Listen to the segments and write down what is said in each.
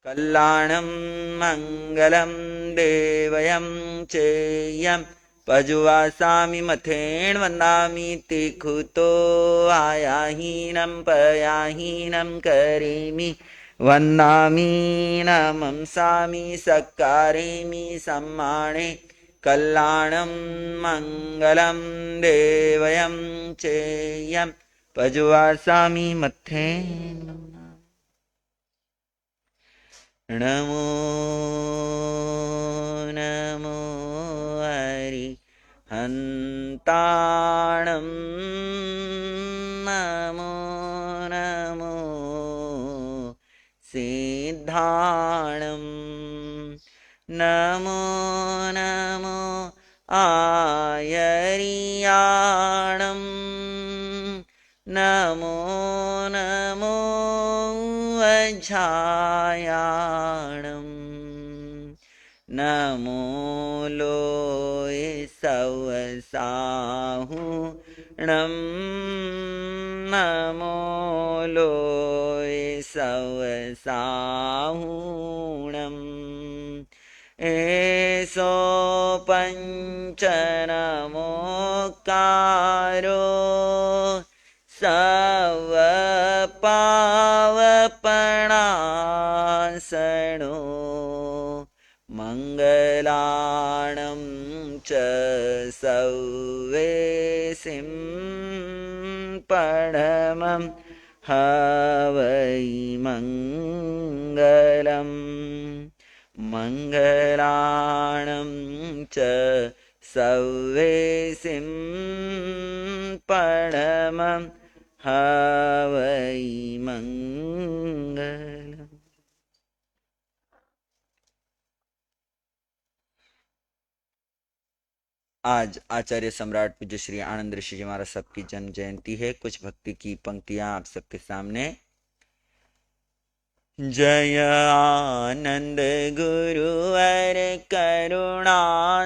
कल्याणं मङ्गलं देवयं चेयं पजुवासामि मथेन वन्दामि तिखुतो आयाहीनं पयाहीनं करेमि वन्दामि नमंसामि सत्कारेमि सम्माने कल्याणं मङ्गलं देवयं चेयं पजुवासामि मथेन नमो नमो हरि हन्ताणं नमो नमो सिद्धाणं नमो नमो आयर्याणं नमो नमो वज्रायाणं नमो लोय सवसाहुणं नमो लोय सवसाहुणम् एसो पञ्चनमोकारो सवपावपणासनो मङ्गलाणं च सव्वेसिं परमं हवै मङ्गलम् मङ्गलाणं च सव्वेसिं परमं हवै मंगलम्। आज आचार्य सम्राट पूज्य श्री आनंद ऋषि जी महाराज सबकी जन्म जयंती है। कुछ भक्ति की पंक्तियां आप सबके सामने। जय आनंद गुरुवर करुणा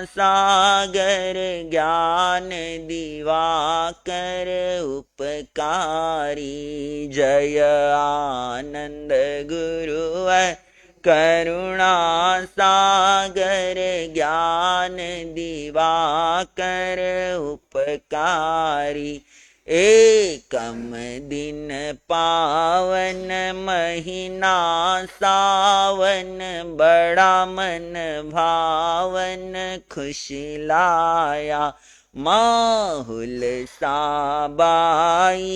सागर ज्ञान दिवाकर उपकारी। जय आनंद गुरुवर करुणा सागर ज्ञान दिवाकर उपकारी। एकम दिन पावन महीना सावन बड़ा मन भावन खुशी लाया। माहुल साबाई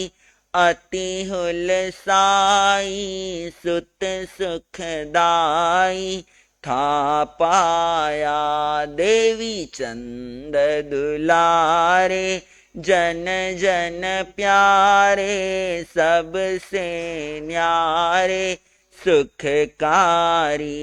अति हुलसाई सुत सुखदाई था पाया। देवी चंद दुलारे जन जन प्यारे सबसे न्यारे सुखकारी।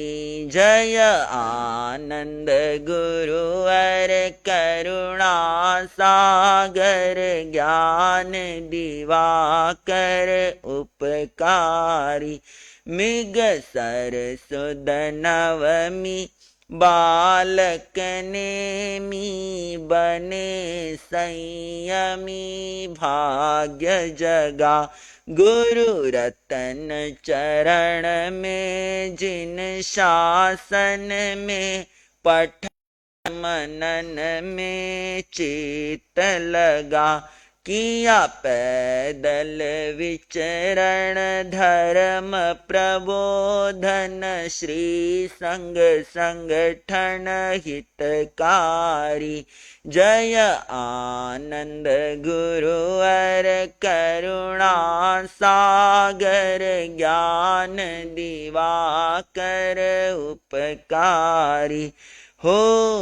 जय आनंद गुरुवर करुणा सागर ज्ञान दिवाकर उपकारी। मृग सर सुद नवमी बालक नेमी बने संयमी भाग्य जगा। गुरु रतन चरण में जिन शासन में पठन मनन में चित लगा। किया पैदल विचरण धर्म प्रबोधन श्री संग संगठन हितकारी। जय आनंद गुरुवर करुणा सागर ज्ञान दिवाकर उपकारी। हो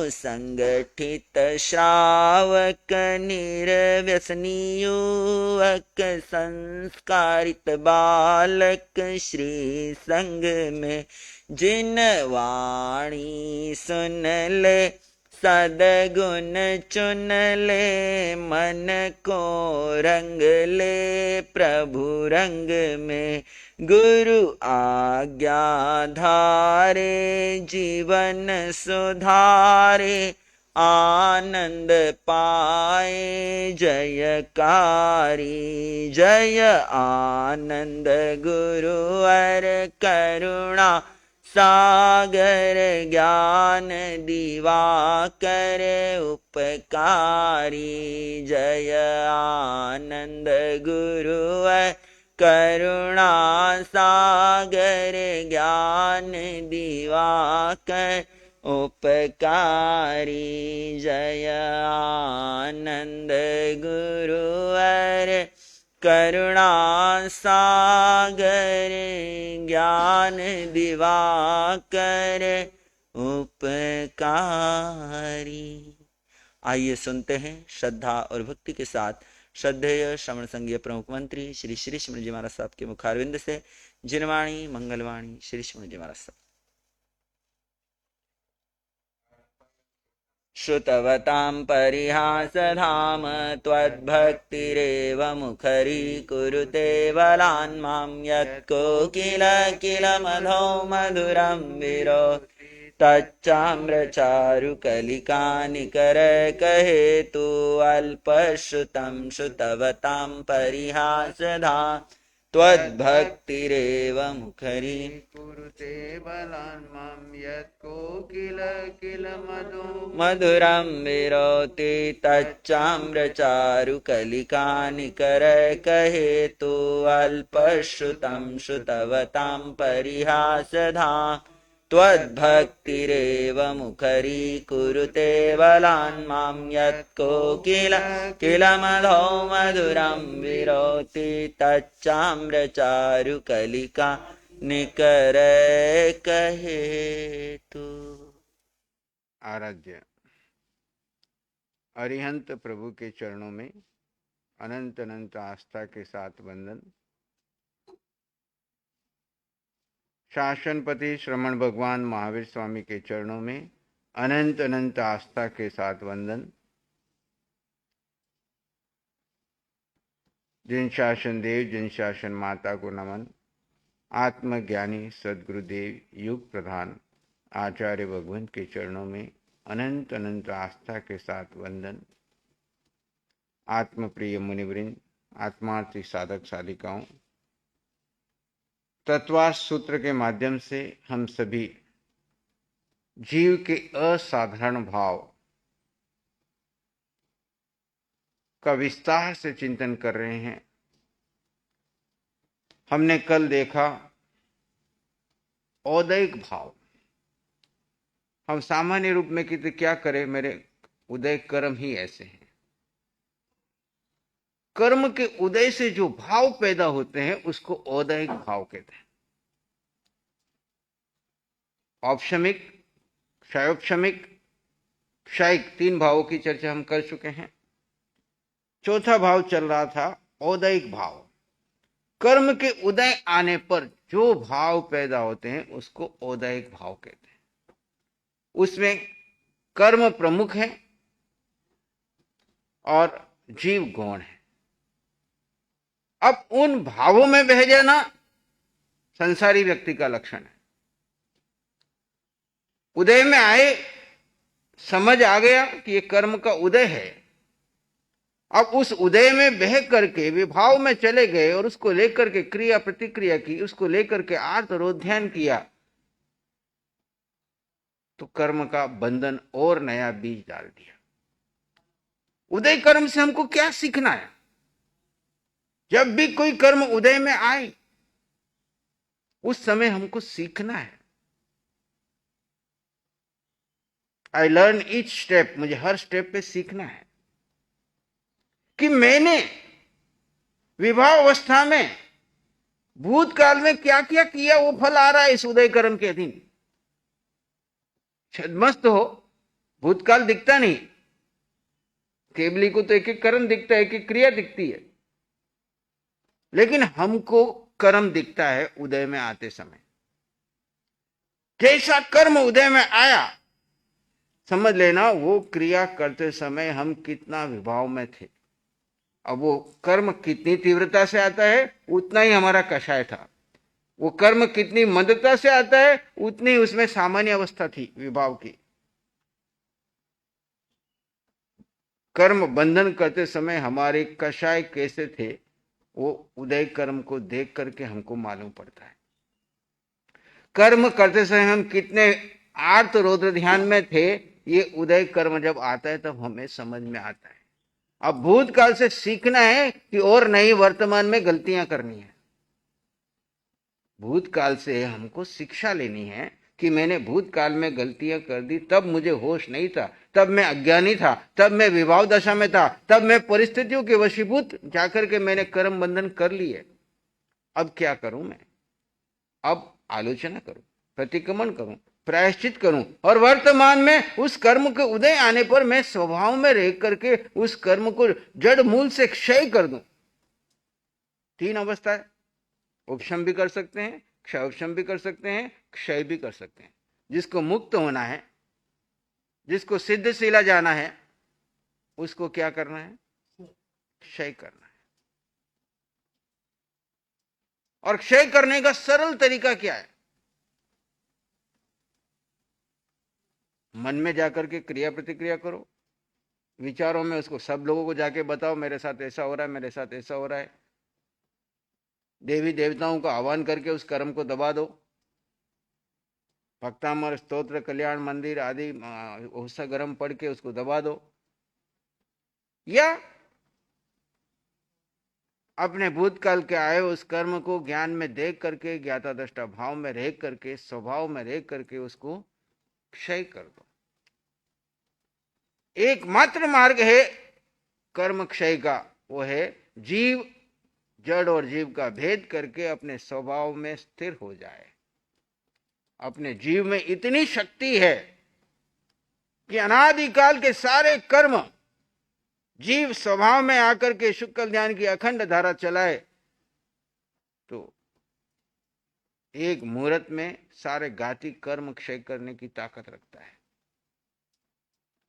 संगठित श्रावक निर्व्यसनी युवक संस्कारित बालक श्री संग में जिन वाणी सुन ले सदगुण चुन ले मन को रंग ले प्रभु रंग में। गुरु आज्ञा धारे जीवन सुधारे आनंद पाए जयकारी। जय आनंद गुरुवर करुणा सागर ज्ञान दिवाकर उपकारी। जय आनंद गुरुवर करुणा सागर ज्ञान दिवाकर उपकारी। जय आनंद गुरुवर करुणा सागर ज्ञान दिवाकर उपकारी। आइए सुनते हैं श्रद्धा और भक्ति के साथ श्रद्धेय श्रवण संघीय प्रमुख मंत्री श्री श्री श्रीमण जी महाराज साहब के मुखारविंद से जिनवाणी मंगलवाणी श्री श्रीमण जी महाराज साहब। श्रुतवतां परिहासधाम त्वद्भक्तिरेव मुखरीकुरुते बलान् मां यत्कोकिल किल मधौ मधुरं विरो तच्चाम्रचारुकलिकानिकर कहेतु अल्पश्रुतं श्रुतवतां परिहासधाम त्वद्भक्तिरेव मुखरी कुरुते बलान् मां यत्कोकिल किल मधुरं विरोति तच्चाम्रचारुकलिकानिकर कहेतु अल्पश्रुतं श्रुतवतां परिहासधाम त्वद्भक्तिरेव मुखरीकुरुते बलान् मां यत्कोकिल किल मधौ मधुरं विरोति तच्चाम्रचारुकलिका निकर कहेतु। आराध्य अरिहंत प्रभु के चरणों में अनंत अनंत आस्था के साथ वंदन। शासनपति श्रमण भगवान महावीर स्वामी के चरणों में अनंत अनंत आस्था के साथ वंदन। जिन शासन देव जिन शासन माता को नमन। आत्मज्ञानी सद्गुरुदेव युग प्रधान आचार्य भगवंत के चरणों में अनंत अनंत आस्था के साथ वंदन। आत्मप्रिय मुनिवृंद, आत्मार्थी साधक साधिकाओं, तत्वार्थ सूत्र के माध्यम से हम सभी जीव के असाधारण भाव का विस्तार से चिंतन कर रहे हैं। हमने कल देखा औदैक भाव। हम सामान्य रूप में कहते क्या करें, मेरे उदय कर्म ही ऐसे हैं। कर्म के उदय से जो भाव पैदा होते हैं उसको औदैक भाव कहते हैं। औपशमिक, क्षयोपशमिक, क्षयिक, 3 भावों की चर्चा हम कर चुके हैं। चौथा भाव चल रहा था औदैक भाव। कर्म के उदय आने पर जो भाव पैदा होते हैं उसको औदैक भाव कहते हैं। उसमें कर्म प्रमुख है और जीव गौण है। अब उन भावों में बह जाना संसारी व्यक्ति का लक्षण है। उदय में आए, समझ आ गया कि ये कर्म का उदय है। अब उस उदय में बह करके विभाव में चले गए और उसको लेकर के क्रिया प्रतिक्रिया की, उसको लेकर के आर्तरोध्यान किया, तो कर्म का बंधन और नया बीज डाल दिया। उदय कर्म से हमको क्या सीखना है? जब भी कोई कर्म उदय में आए उस समय हमको सीखना है। आई लर्न ईच स्टेप, मुझे हर स्टेप पे सीखना है कि मैंने विवाह अवस्था में भूतकाल में क्या क्या किया, वो फल आ रहा है इस उदय कर्म के अधीन। छद्मस्त हो, भूतकाल दिखता नहीं, केवली को तो एक एक कर्म दिखता है, एक एक क्रिया दिखती है, लेकिन हमको कर्म दिखता है उदय में आते समय। जैसा कर्म उदय में आया, समझ लेना वो क्रिया करते समय हम कितना विभाव में थे। अब वो कर्म कितनी तीव्रता से आता है उतना ही हमारा कषाय था। वो कर्म कितनी मंदता से आता है उतनी उसमें सामान्य अवस्था थी विभाव की। कर्म बंधन करते समय हमारे कषाय कैसे थे वो उदय कर्म को देख करके हमको मालूम पड़ता है। कर्म करते समय हम कितने आर्त रौद्र ध्यान में थे, ये उदय कर्म जब आता है तब हमें समझ में आता है। अब भूतकाल से सीखना है कि और नई वर्तमान में गलतियां करनी है। भूतकाल से हमको शिक्षा लेनी है कि मैंने भूतकाल में गलतियां कर दी, तब मुझे होश नहीं था, तब मैं अज्ञानी था, तब मैं विभाव दशा में था, तब मैं परिस्थितियों के वशीभूत जाकर के मैंने कर्म बंधन कर लिए। अब क्या करूं मैं? अब आलोचना करूं, प्रतिक्रमण करूं, प्रायश्चित करूं, और वर्तमान में उस कर्म के उदय आने पर मैं स्वभाव में रह करके उस कर्म को जड़ मूल से क्षय कर दूं। 3 अवस्था है। उपशम भी कर सकते हैं, क्षयोपशम भी कर सकते हैं, क्षय भी कर सकते हैं। जिसको मुक्त होना है, जिसको सिद्धशिला जाना है, उसको क्या करना है? क्षय करना है। और क्षय करने का सरल तरीका क्या है? मन में जाकर के क्रिया प्रतिक्रिया करो, विचारों में उसको सब लोगों को जाके बताओ, मेरे साथ ऐसा हो रहा है, मेरे साथ ऐसा हो रहा है। देवी देवताओं का आह्वान करके उस कर्म को दबा दो। भक्तामर स्तोत्र कल्याण मंदिर आदि गरम पढ़ के उसको दबा दो, या अपने भूतकाल के आए उस कर्म को ज्ञान में देख करके, ज्ञाता दृष्टा भाव में रह करके, स्वभाव में रह करके उसको क्षय कर दो। एकमात्र मार्ग है कर्म क्षय का, वो है जीव जड़ और जीव का भेद करके अपने स्वभाव में स्थिर हो जाए। अपने जीव में इतनी शक्ति है कि अनादिकाल के सारे कर्म जीव स्वभाव में आकर के शुक्ल ध्यान की अखंड धारा चलाए तो एक मुहूर्त में सारे घाती कर्म क्षय करने की ताकत रखता है।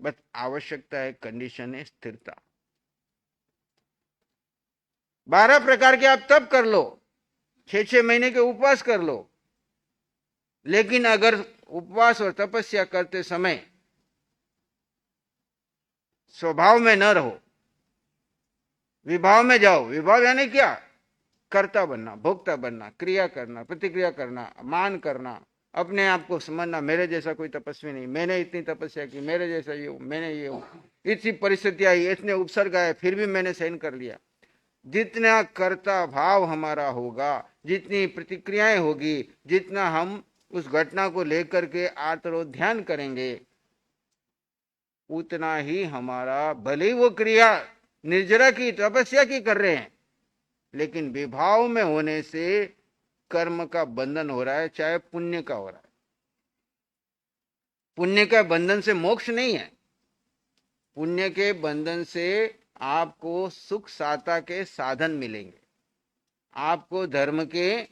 बस आवश्यकता है, कंडीशन है स्थिरता। 12 प्रकार के आप तप कर लो, 6 महीने के उपवास कर लो, लेकिन अगर उपवास और तपस्या करते समय स्वभाव में न रहो, विभाव में जाओ। विभाव यानी क्या? कर्ता बनना, भोक्ता बनना, क्रिया करना, प्रतिक्रिया करना, मान करना, अपने आप को समझना मेरे जैसा कोई तपस्वी नहीं, मैंने इतनी तपस्या की, मेरे जैसा ये हूं, मैंने ये हूं, इतनी परिस्थिति आई, इतने उपसर्ग आए, फिर भी मैंने सहन कर लिया। जितना कर्ता भाव हमारा होगा, जितनी प्रतिक्रियाएं होगी, जितना हम उस घटना को लेकर के आर्तरोध ध्यान करेंगे, उतना ही हमारा, भले वो क्रिया निर्जरा की तपस्या की कर रहे हैं, लेकिन विभाव में होने से कर्म का बंधन हो रहा है, चाहे पुण्य का हो रहा है। पुण्य का बंधन से मोक्ष नहीं है। पुण्य के बंधन से आपको सुख साता के साधन मिलेंगे, आपको धर्म के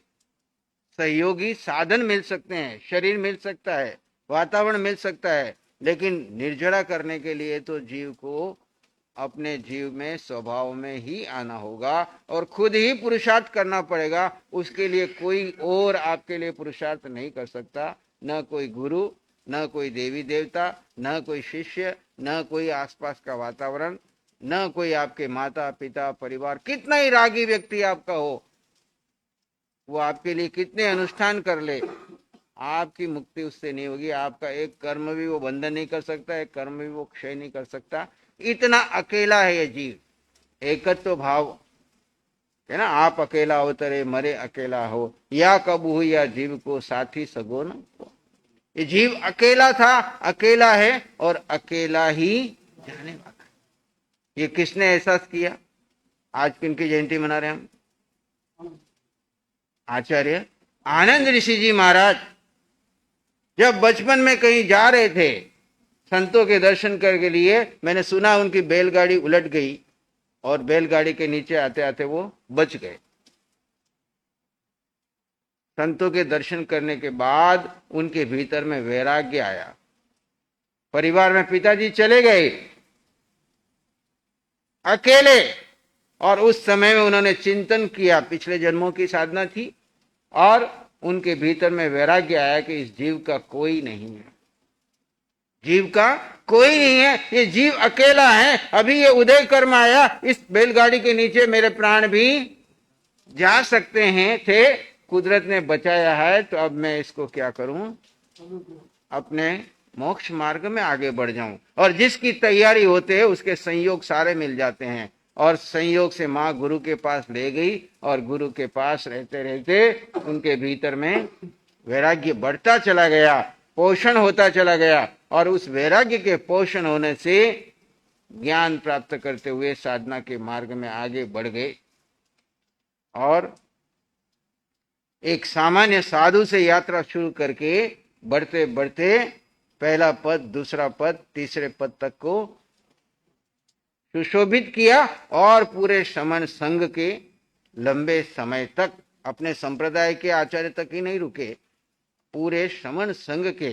सहयोगी साधन मिल सकते हैं, शरीर मिल सकता है, वातावरण मिल सकता है, लेकिन निर्जरा करने के लिए तो जीव को अपने जीव में, स्वभाव में ही आना होगा और खुद ही पुरुषार्थ करना पड़ेगा। उसके लिए कोई और आपके लिए पुरुषार्थ नहीं कर सकता, न कोई गुरु, न कोई देवी देवता, न कोई शिष्य, न कोई आसपास का वातावरण, न कोई आपके माता पिता परिवार। कितना ही रागी व्यक्ति आपका हो, वो आपके लिए कितने अनुष्ठान कर ले, आपकी मुक्ति उससे नहीं होगी। आपका एक कर्म भी वो बंधन नहीं कर सकता, एक कर्म भी वो क्षय नहीं कर सकता। इतना अकेला है ये जीव। एकत्व तो भाव है ना, आप अकेला अवतरे मरे अकेला हो, या कब हो या जीव को साथी सगो न। ये जीव अकेला था, अकेला है और अकेला ही जाने वाला है। ये किसने एहसास किया? आज किनकी जयंती मना रहे हम? आचार्य आनंद ऋषि जी महाराज जब बचपन में कहीं जा रहे थे संतों के दर्शन करने के लिए, मैंने सुना उनकी बैलगाड़ी उलट गई और बैलगाड़ी के नीचे आते आते वो बच गए। संतों के दर्शन करने के बाद उनके भीतर में वैराग्य आया। परिवार में पिताजी चले गए अकेले, और उस समय में उन्होंने चिंतन किया, पिछले जन्मों की साधना थी, और उनके भीतर में वैराग्य आया कि इस जीव का कोई नहीं है, जीव का कोई नहीं है, ये जीव अकेला है। अभी ये उदय कर्म आया, इस बैलगाड़ी के नीचे मेरे प्राण भी जा सकते हैं थे, कुदरत ने बचाया है तो अब मैं इसको क्या करूं, अपने मोक्ष मार्ग में आगे बढ़ जाऊं। और जिसकी तैयारी होते है उसके संयोग सारे मिल जाते हैं। और संयोग से माँ गुरु के पास ले गई और गुरु के पास रहते रहते उनके भीतर में वैराग्य बढ़ता चला गया, पोषण होता चला गया। और उस वैराग्य के पोषण होने से ज्ञान प्राप्त करते हुए साधना के मार्ग में आगे बढ़ गए। और एक सामान्य साधु से यात्रा शुरू करके बढ़ते बढ़ते पहला पद, दूसरा पद, तीसरे पद तक को सुशोभित किया। और पूरे श्रमण संघ के लंबे समय तक, अपने संप्रदाय के आचार्य तक ही नहीं रुके, पूरे श्रमण संघ के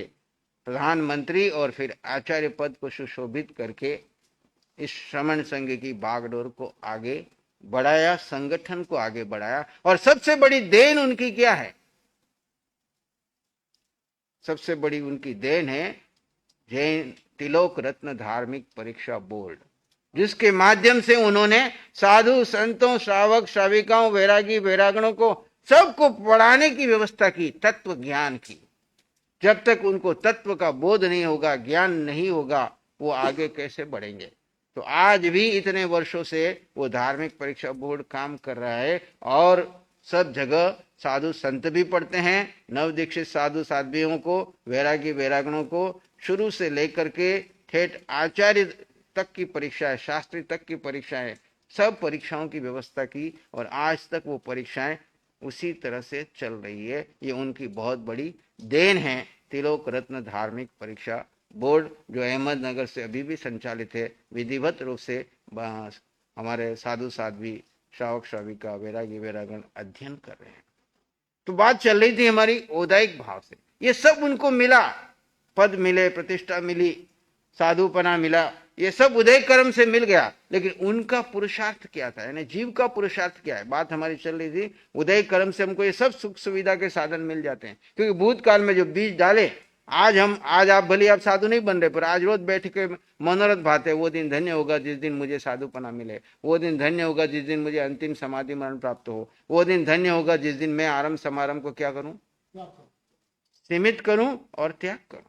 प्रधानमंत्री और फिर आचार्य पद को सुशोभित करके इस श्रमण संघ की बागडोर को आगे बढ़ाया, संगठन को आगे बढ़ाया। और सबसे बड़ी देन उनकी क्या है? सबसे बड़ी उनकी देन है जैन तिलोक रत्न धार्मिक परीक्षा बोर्ड, जिसके माध्यम से उन्होंने साधु संतों, श्रावक श्राविकाओं, वैरागी वैरागणों को सबको पढ़ाने की व्यवस्था की, तत्व ज्ञान की। जब तक उनको तत्व का बोध नहीं होगा, ज्ञान नहीं होगा, वो आगे कैसे बढ़ेंगे? तो आज भी इतने वर्षों से वो धार्मिक परीक्षा बोर्ड काम कर रहा है। और सब जगह साधु संत भी पढ़ते हैं, नव दीक्षित साधु साध्वियों को, वैरागी वैरागणों को, शुरू से लेकर के ठेठ आचार्य तक की परीक्षा है, शास्त्री तक की परीक्षा है, सब परीक्षाओं की व्यवस्था की। और आज तक वो परीक्षाएं उसी तरह से चल रही है। ये उनकी बहुत बड़ी देन है। तिलोक रत्न धार्मिक परीक्षा बोर्ड जो अहमदनगर से अभी भी संचालित है, विधिवत रूप से हमारे साधु साध्वी, श्रावक श्राविका, वैरागी वैरागण अध्ययन कर रहे हैं। तो बात चल रही थी हमारी औदायिक भाव से। ये सब उनको मिला, पद मिले, प्रतिष्ठा मिली, साधुपना मिला, ये सब उदय कर्म से मिल गया। लेकिन उनका पुरुषार्थ क्या था, यानी जीव का पुरुषार्थ क्या है? बात हमारी चल रही थी उदय कर्म से हमको ये सब सुख सुविधा के साधन मिल जाते हैं। क्योंकि भूतकाल में जो बीज डाले, आज आप भले आप साधु नहीं बन रहे, पर आज रोज बैठ के मनोरथ भाते, वो दिन धन्य होगा जिस दिन मुझे साधुपना मिले, वो दिन धन्य होगा जिस दिन मुझे अंतिम समाधि मरण प्राप्त हो, वो दिन धन्य होगा जिस दिन मैं आरंभ समारंभ को क्या करूं, सीमित करूं और त्याग करूं।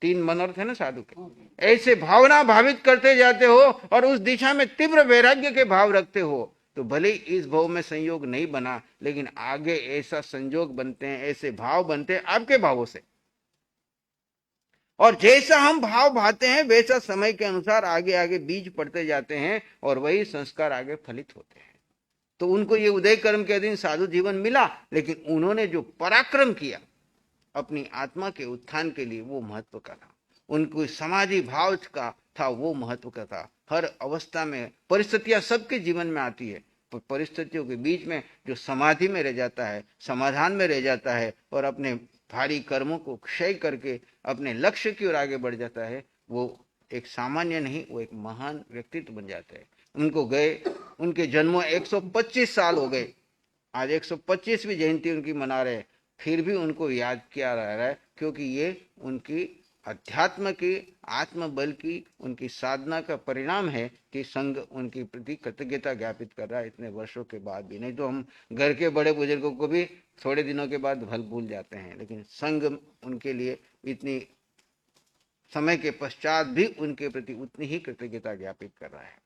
3 मनोरथ है ना साधु के। ऐसे भावना भावित करते जाते हो और उस दिशा में तीव्र वैराग्य के भाव रखते हो, तो भले इस भाव में संयोग नहीं बना, लेकिन आगे ऐसा संयोग बनते हैं, ऐसे भाव बनते हैं आपके भावों से। और जैसा हम भाव भाते हैं वैसा समय के अनुसार आगे आगे बीज पड़ते जाते हैं और वही संस्कार आगे फलित होते हैं। तो उनको ये उदय कर्म के अधीन साधु जीवन मिला, लेकिन उन्होंने जो पराक्रम किया अपनी आत्मा के उत्थान के लिए, वो महत्व का था। उनको समाधि भाव का था, वो महत्व का था। हर अवस्था में परिस्थितियां सबके जीवन में आती है, पर परिस्थितियों के बीच में जो समाधि में रह जाता है, समाधान में रह जाता है और अपने भारी कर्मों को क्षय करके अपने लक्ष्य की ओर आगे बढ़ जाता है, वो एक सामान्य नहीं, वो एक महान व्यक्तित्व बन जाता है। उनको गए, उनके जन्मों 125 साल हो गए, आज 125वीं जयंती उनकी मना रहे, फिर भी उनको याद किया जा रहा है, क्योंकि ये उनकी अध्यात्म की, आत्मबल की, उनकी साधना का परिणाम है कि संघ उनकी प्रति कृतज्ञता ज्ञापित कर रहा है इतने वर्षों के बाद भी। नहीं तो हम घर के बड़े बुजुर्गों को भी थोड़े दिनों के बाद भूल जाते हैं, लेकिन संघ उनके लिए इतनी समय के पश्चात भी उनके प्रति उतनी ही कृतज्ञता ज्ञापित कर रहा है।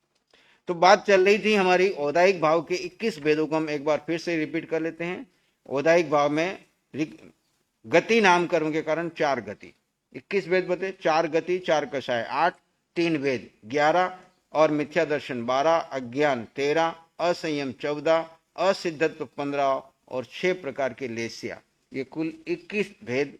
तो बात चल रही थी हमारी औदायिक भाव के 21 भेदों को हम एक बार फिर से रिपीट कर लेते हैं। औदायिक भाव में गति नाम कर्म के कारण 4 गति, 21 भेद बते, 4 गति, 4 कषाय 8, 3 भेद 11 और मिथ्या दर्शन 12, अज्ञान 13, असंयम 14, असिद्धत्व 15 और 6 प्रकार के लेस्या, ये कुल 21 भेद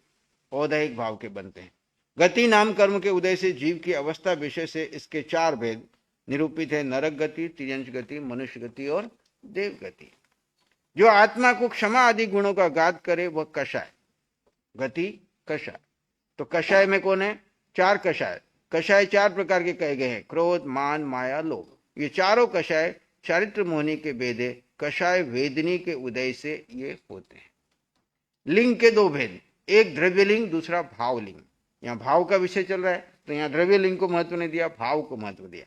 औदायिक भाव के बनते हैं। गति नाम कर्म के उदय से जीव की अवस्था विषय से इसके 4 भेद निरूपित है, नरक गति, तिर्यंश गति, मनुष्य गति और देव गति। जो आत्मा को क्षमा आदि गुणों का गाद करे वह कषाय, गति कषाय। तो कषाय में कौन है? 4 कषाय। कषाय 4 प्रकार के कहे गए हैं, क्रोध, मान, माया, लोभ। ये चारों कषाय चारित्र मोहनी के भेदे कषाय वेदनी के उदय से ये होते हैं। लिंग के 2 भेद, एक द्रव्य लिंग, दूसरा भाव लिंग। यहाँ भाव का विषय चल रहा है, तो यहाँ द्रव्य लिंग को महत्व नहीं दिया, भाव को महत्व दिया।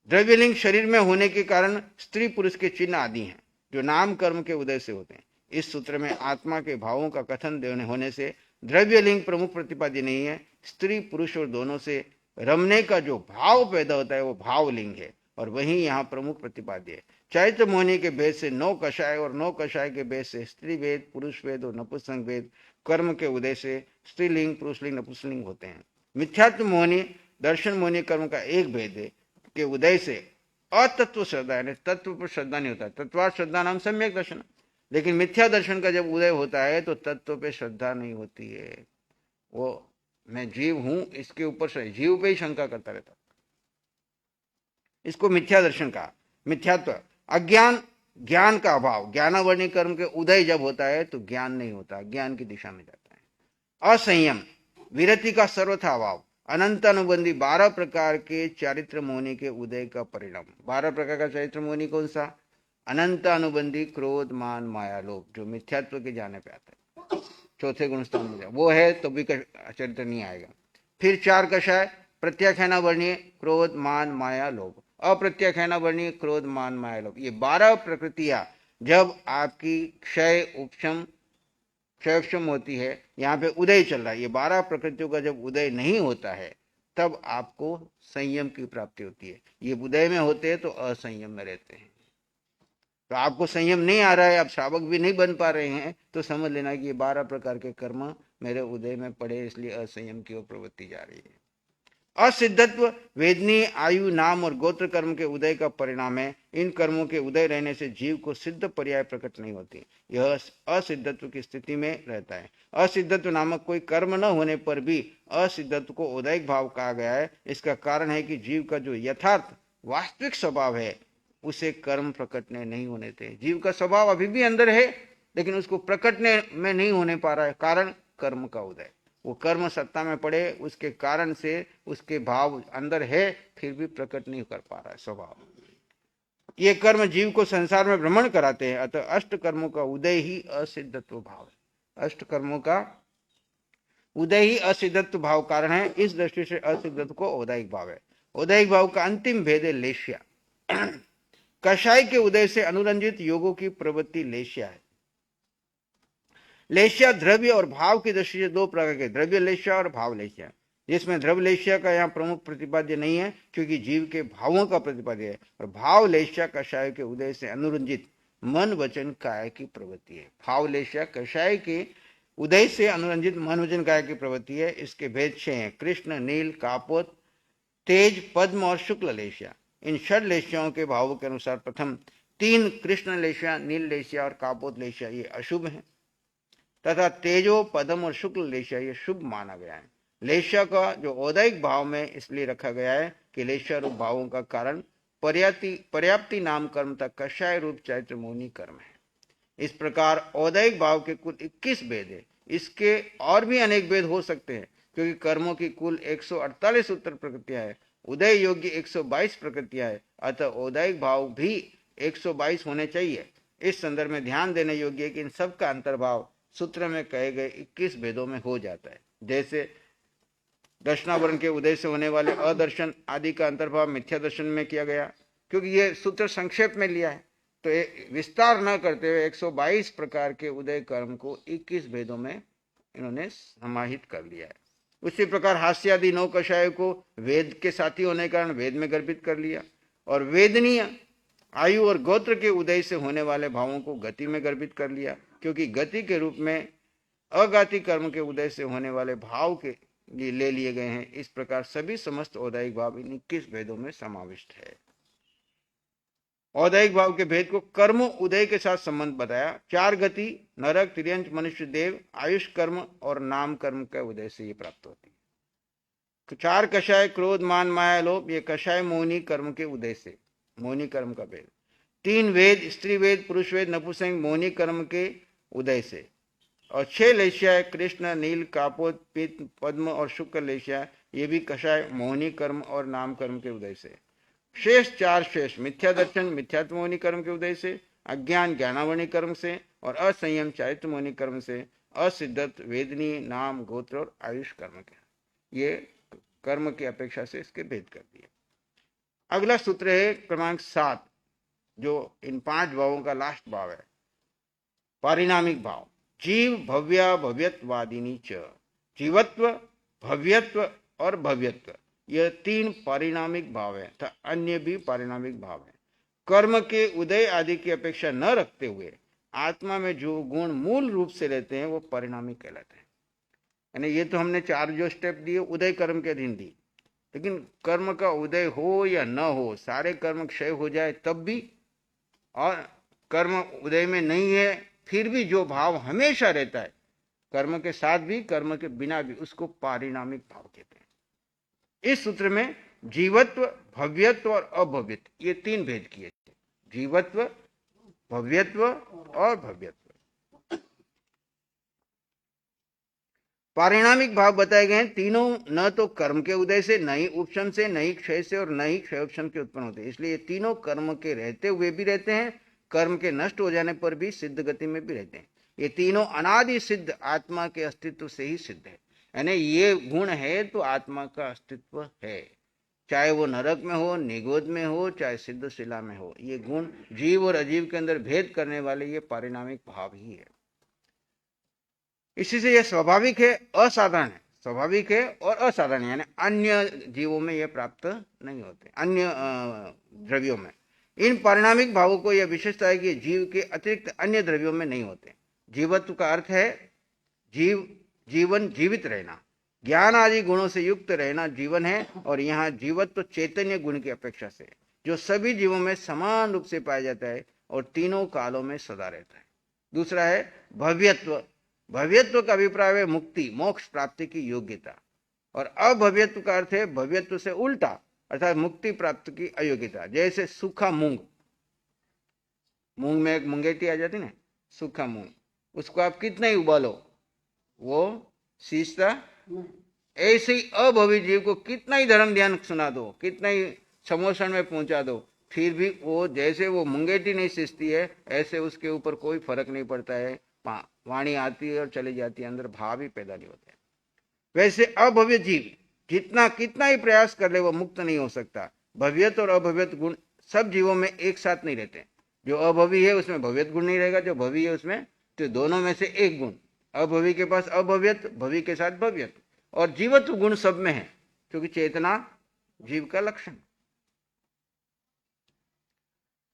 द्रव्य लिंग शरीर में होने के कारण स्त्री पुरुष के चिन्ह आदि हैं, जो नाम कर्म के उदय से होते हैं। इस सूत्र में आत्मा के भावों का कथन होने से द्रव्य लिंग प्रमुख प्रतिपाद्य नहीं है। स्त्री पुरुष और दोनों से रमने का जो भाव पैदा होता है वो भाव लिंग है और वही यहाँ प्रमुख प्रतिपाद्य है। चैत्र मोहिनी के भेद से 9 कषाय और 9 कषाय के भेद से स्त्री वेद, पुरुष वेद और नपुंसक वेद कर्म के उदय से स्त्रीलिंग, पुरुषलिंग, नपुंसकलिंग होते हैं। मिथ्यात्व मोहिनी दर्शन मोहिनी कर्म का एक भेद है के उदय से अतत्व श्रद्धा यानी तत्व पर श्रद्धा नहीं होता। तत्वार्थ श्रद्धा नाम सम्यक दर्शन, लेकिन मिथ्या दर्शन का जब उदय होता है तो तत्व पे श्रद्धा नहीं होती है। वो मैं जीव हूं इसके ऊपर जीव पे ही शंका करता रहता, इसको मिथ्या दर्शन कहा। मिथ्यात्व अज्ञान, ज्ञान का अभाव, ज्ञानावर्णी कर्म के उदय जब होता है तो ज्ञान नहीं होता, ज्ञान की दिशा में जाता है। असंयम, विरति का सर्वथा अभाव, अनंत अनुबंधी 12 प्रकार के चारित्र मोहिनी के उदय का परिणाम। 12 प्रकार का चारित्र मोहिनी कौन सा? अनंत अनुबंधी क्रोध, मान, माया, लोभ, जो मिथ्यात्व के जाने पे आता है, चौथे गुण स्थान में वो है तो भी चरित्र नहीं आएगा। फिर 4 कषाय प्रत्याख्याना वर्णीय क्रोध, मान, माया, लोभ, अप्रत्याख्याना वर्णीय क्रोध, मान, माया, लोभ। ये 12 प्रकृतियां जब आपकी क्षय उपशम क्षयक्षम होती है, यहाँ पे उदय चल रहा है, ये 12 प्रकृतियों का जब उदय नहीं होता है तब आपको संयम की प्राप्ति होती है। ये उदय में होते हैं तो असंयम में रहते हैं। तो आपको संयम नहीं आ रहा है, आप श्रावक भी नहीं बन पा रहे हैं, तो समझ लेना कि ये 12 प्रकार के कर्म मेरे उदय में पड़े, इसलिए असंयम की ओर प्रवृत्ति जा रही है। असिद्धत्व वेदनी, आयु, नाम और गोत्र कर्म के उदय का परिणाम है। इन कर्मों के उदय रहने से जीव को सिद्ध पर्याय प्रकट नहीं होती, यह असिद्धत्व की स्थिति में रहता है। असिद्धत्व नामक कोई कर्म न होने पर भी असिद्धत्व को उदयिक भाव कहा गया है। इसका कारण है कि जीव का जो यथार्थ वास्तविक स्वभाव है उसे कर्म प्रकटने नहीं होने थे। जीव का स्वभाव अभी भी अंदर है लेकिन उसको प्रकटने में नहीं होने पा रहा है, कारण कर्म का उदय। वो कर्म सत्ता में पड़े, उसके कारण से उसके भाव अंदर है फिर भी प्रकट नहीं कर पा रहा है स्वभाव। ये कर्म जीव को संसार में भ्रमण कराते हैं, अतः अष्ट कर्मों का उदय ही असिद्धत्व भाव है। अष्ट कर्मों का उदय ही असिद्धत्व भाव कारण है। इस दृष्टि से असिद्धत्व को औदायिक भाव है। औदायिक भाव का अंतिम भेद है लेश्या। कषाय के उदय से अनुरंजित योगों की प्रवृत्ति लेश्या है। लेश्या द्रव्य और भाव की दृष्टि से 2 प्रकार के, द्रव्य लेश्या और भाव लेश्या, जिसमें द्रव्य लेश्या का यहाँ प्रमुख प्रतिपाद्य नहीं है क्योंकि जीव के भावों का प्रतिपाद्य है, और भाव लेश्या कषाय के उदय से अनुरंजित मन, वचन, काया की प्रवृत्ति है। भाव लेश्या कषाय के उदय से अनुरंजित मन, वचन, काया की प्रवृत्ति है। इसके भेद 6 हैं, कृष्ण, नील, कापोत, तेज, पद्म और शुक्ल लेश्या। इन षड लेश्याओं के भावों के अनुसार प्रथम 3 कृष्ण लेश्या, नील लेश्या और कापोत लेश्या ये अशुभ है, तथा तेजो, पद्म और शुक्ल लेश्या ये शुभ माना गया है। लेश्या का जो औदायिक भाव में इसलिए रखा गया है कि लेश्या रूप भावों का कारण पर्याप्ति नाम कर्म तक कषाय रूप चैत्र मोहिनी कर्म है। इस प्रकार औदायिक भाव के कुल 21 भेद है। इसके और भी अनेक भेद हो सकते हैं क्योंकि कर्मों की कुल 148 उत्तर प्रकृतियां है, उदय योग्य 122 प्रकृतियां है, अतः औदायिक भाव भी 122 होने चाहिए। इस संदर्भ में ध्यान देने योग्य है कि इन सब का अंतर्भाव सूत्र में कहे गए 21 भेदों में हो जाता है। जैसे दर्शनावरण के उदय से होने वाले अदर्शन आदि का अंतर्भाव मिथ्या दर्शन में किया गया, क्योंकि ये सूत्र संक्षेप में लिया है तो विस्तार न करते हुए 122 प्रकार के उदय कर्म को 21 भेदों में इन्होंने समाहित कर लिया है। उसी प्रकार हास्य आदि 9 कषाय को वेद के साथी होने के कारण वेद में गर्भित कर लिया, और वेदनीय, आयु और गोत्र के उदय से होने वाले भावों को गति में गर्भित कर लिया, क्योंकि गति के रूप में अगाति कर्म के उदय से होने वाले भाव के ले लिए गए हैं। इस प्रकार सभी समस्त औदायिक भाव इन 21 भेदों में समाविष्ट है। औदायिक भाव के भेद को कर्म उदय के साथ संबंध बताया। 4 गति, नरक, तिर्यंच, मनुष्य, देव, आयुष कर्म और नाम कर्म के उदय से ये प्राप्त होती है। 4 कषाय क्रोध, मान, माया, लोभ, ये कषाय मोहिनी कर्म के उदय से, मोहिनी कर्म का भेद। 3 वेद, स्त्री वेद, पुरुष वेद, नपुंसक मोहिनी कर्म के उदय से, और 6 लेश्या, कृष्ण, नील, कापोत, पित्त, पद्म और शुक्ल लेश्या, ये भी कषाय मोहिनी कर्म और नाम कर्म के उदय से। शेष 4 शेष मिथ्या दर्शन, मिथ्यात्व मोहिनी कर्म के उदय से, अज्ञान, ज्ञानावरणी कर्म से, और असंयम, चारित्र मोहिनी कर्म से, असिद्धत, वेदनी, नाम, गोत्र और आयुष कर्म के, ये कर्म की अपेक्षा से इसके भेद कर दिए। अगला सूत्र है क्रमांक 7, जो इन 5 भावों का लास्ट भाव है। पारिणामिक भाव, जीव भव्य भव्यत्वादिनी च, जीवत्व, भव्यत्व और भव्यत्व, यह तीन पारिणामिक भाव है तथा अन्य भी पारिणामिक भाव है। कर्म के उदय आदि की अपेक्षा न रखते हुए आत्मा में जो गुण मूल रूप से रहते हैं वो परिणामिक कहलाते हैं। यानी ये तो हमने चार जो स्टेप दिए उदय कर्म के अधीन दी, लेकिन कर्म का उदय हो या न हो, सारे कर्म क्षय हो जाए तब भी, और कर्म उदय में नहीं है फिर भी जो भाव हमेशा रहता है कर्म के साथ भी कर्म के बिना भी, उसको पारिणामिक भाव कहते हैं। इस सूत्र में जीवत्व, भव्यत्व और अभव्यत्व ये तीन भेद किए, जीवत्व, भव्यत्व और भव्यत्व। पारिणामिक भाव बताए गए हैं तीनों न तो कर्म के उदय से, न ही उपशम से, न ही क्षय से और न ही क्षयोपशम के उत्पन्न होते हैं। इसलिए ये तीनों कर्म के रहते हुए भी रहते हैं, कर्म के नष्ट हो जाने पर भी सिद्ध गति में भी रहते हैं। ये तीनों अनादि सिद्ध आत्मा के अस्तित्व से ही सिद्ध है। यानी ये गुण है तो आत्मा का अस्तित्व है, चाहे वो नरक में हो, निगोद में हो, चाहे सिद्ध शिला में हो। ये गुण जीव और अजीव के अंदर भेद करने वाले ये पारिणामिक भाव ही है। इसी से यह स्वाभाविक है, असाधारण है, स्वाभाविक है और असाधारण, यानी अन्य जीवों में यह प्राप्त नहीं होते, अन्य द्रव्यों में। इन पारिणामिक भावों को यह विशेषता है कि जीव के अतिरिक्त अन्य द्रव्यों में नहीं होते। जीवत्व का अर्थ है जीवन, जीवित रहना, ज्ञान आदि गुणों से युक्त रहना जीवन है। और यहाँ जीवत्व चैतन्य गुण की अपेक्षा से जो सभी जीवों में समान रूप से पाया जाता है और तीनों कालों में सदा रहता है। दूसरा है भव्यत्व। भव्यत्व का अभिप्राय है मुक्ति, मोक्ष प्राप्ति की योग्यता। और अभव्यत्व का अर्थ है भव्यत्व से उल्टा, अर्थात मुक्ति प्राप्ति की अयोग्यता। जैसे सूखा मूंग, मूंग में एक मुंगेटी आ जाती ना, सूखा मूंग, उसको आप कितना ही उबालो वो सींचता। ऐसे ही अभवी जीव को कितना ही धर्म ध्यान सुना दो, कितना ही समोषण में पहुंचा दो, फिर भी वो जैसे वो मुंगेटी नहीं सींचती है ऐसे उसके ऊपर कोई फर्क नहीं पड़ता है। वाणी आती है और चली जाती है, अंदर भाव ही पैदा नहीं होते। वैसे अभव्य जीव जितना कितना ही प्रयास कर ले वो मुक्त नहीं हो सकता। भव्यत और अभव्यत गुण सब जीवों में एक साथ नहीं रहते। जो अभवी है उसमें भव्यत गुण नहीं रहेगा, जो भवी है उसमें, तो दोनों में से एक गुण, अभवी के पास अभव्यत, भवी के साथ भव्यत, और जीवत्व गुण सब में है क्योंकि चेतना जीव का लक्षण।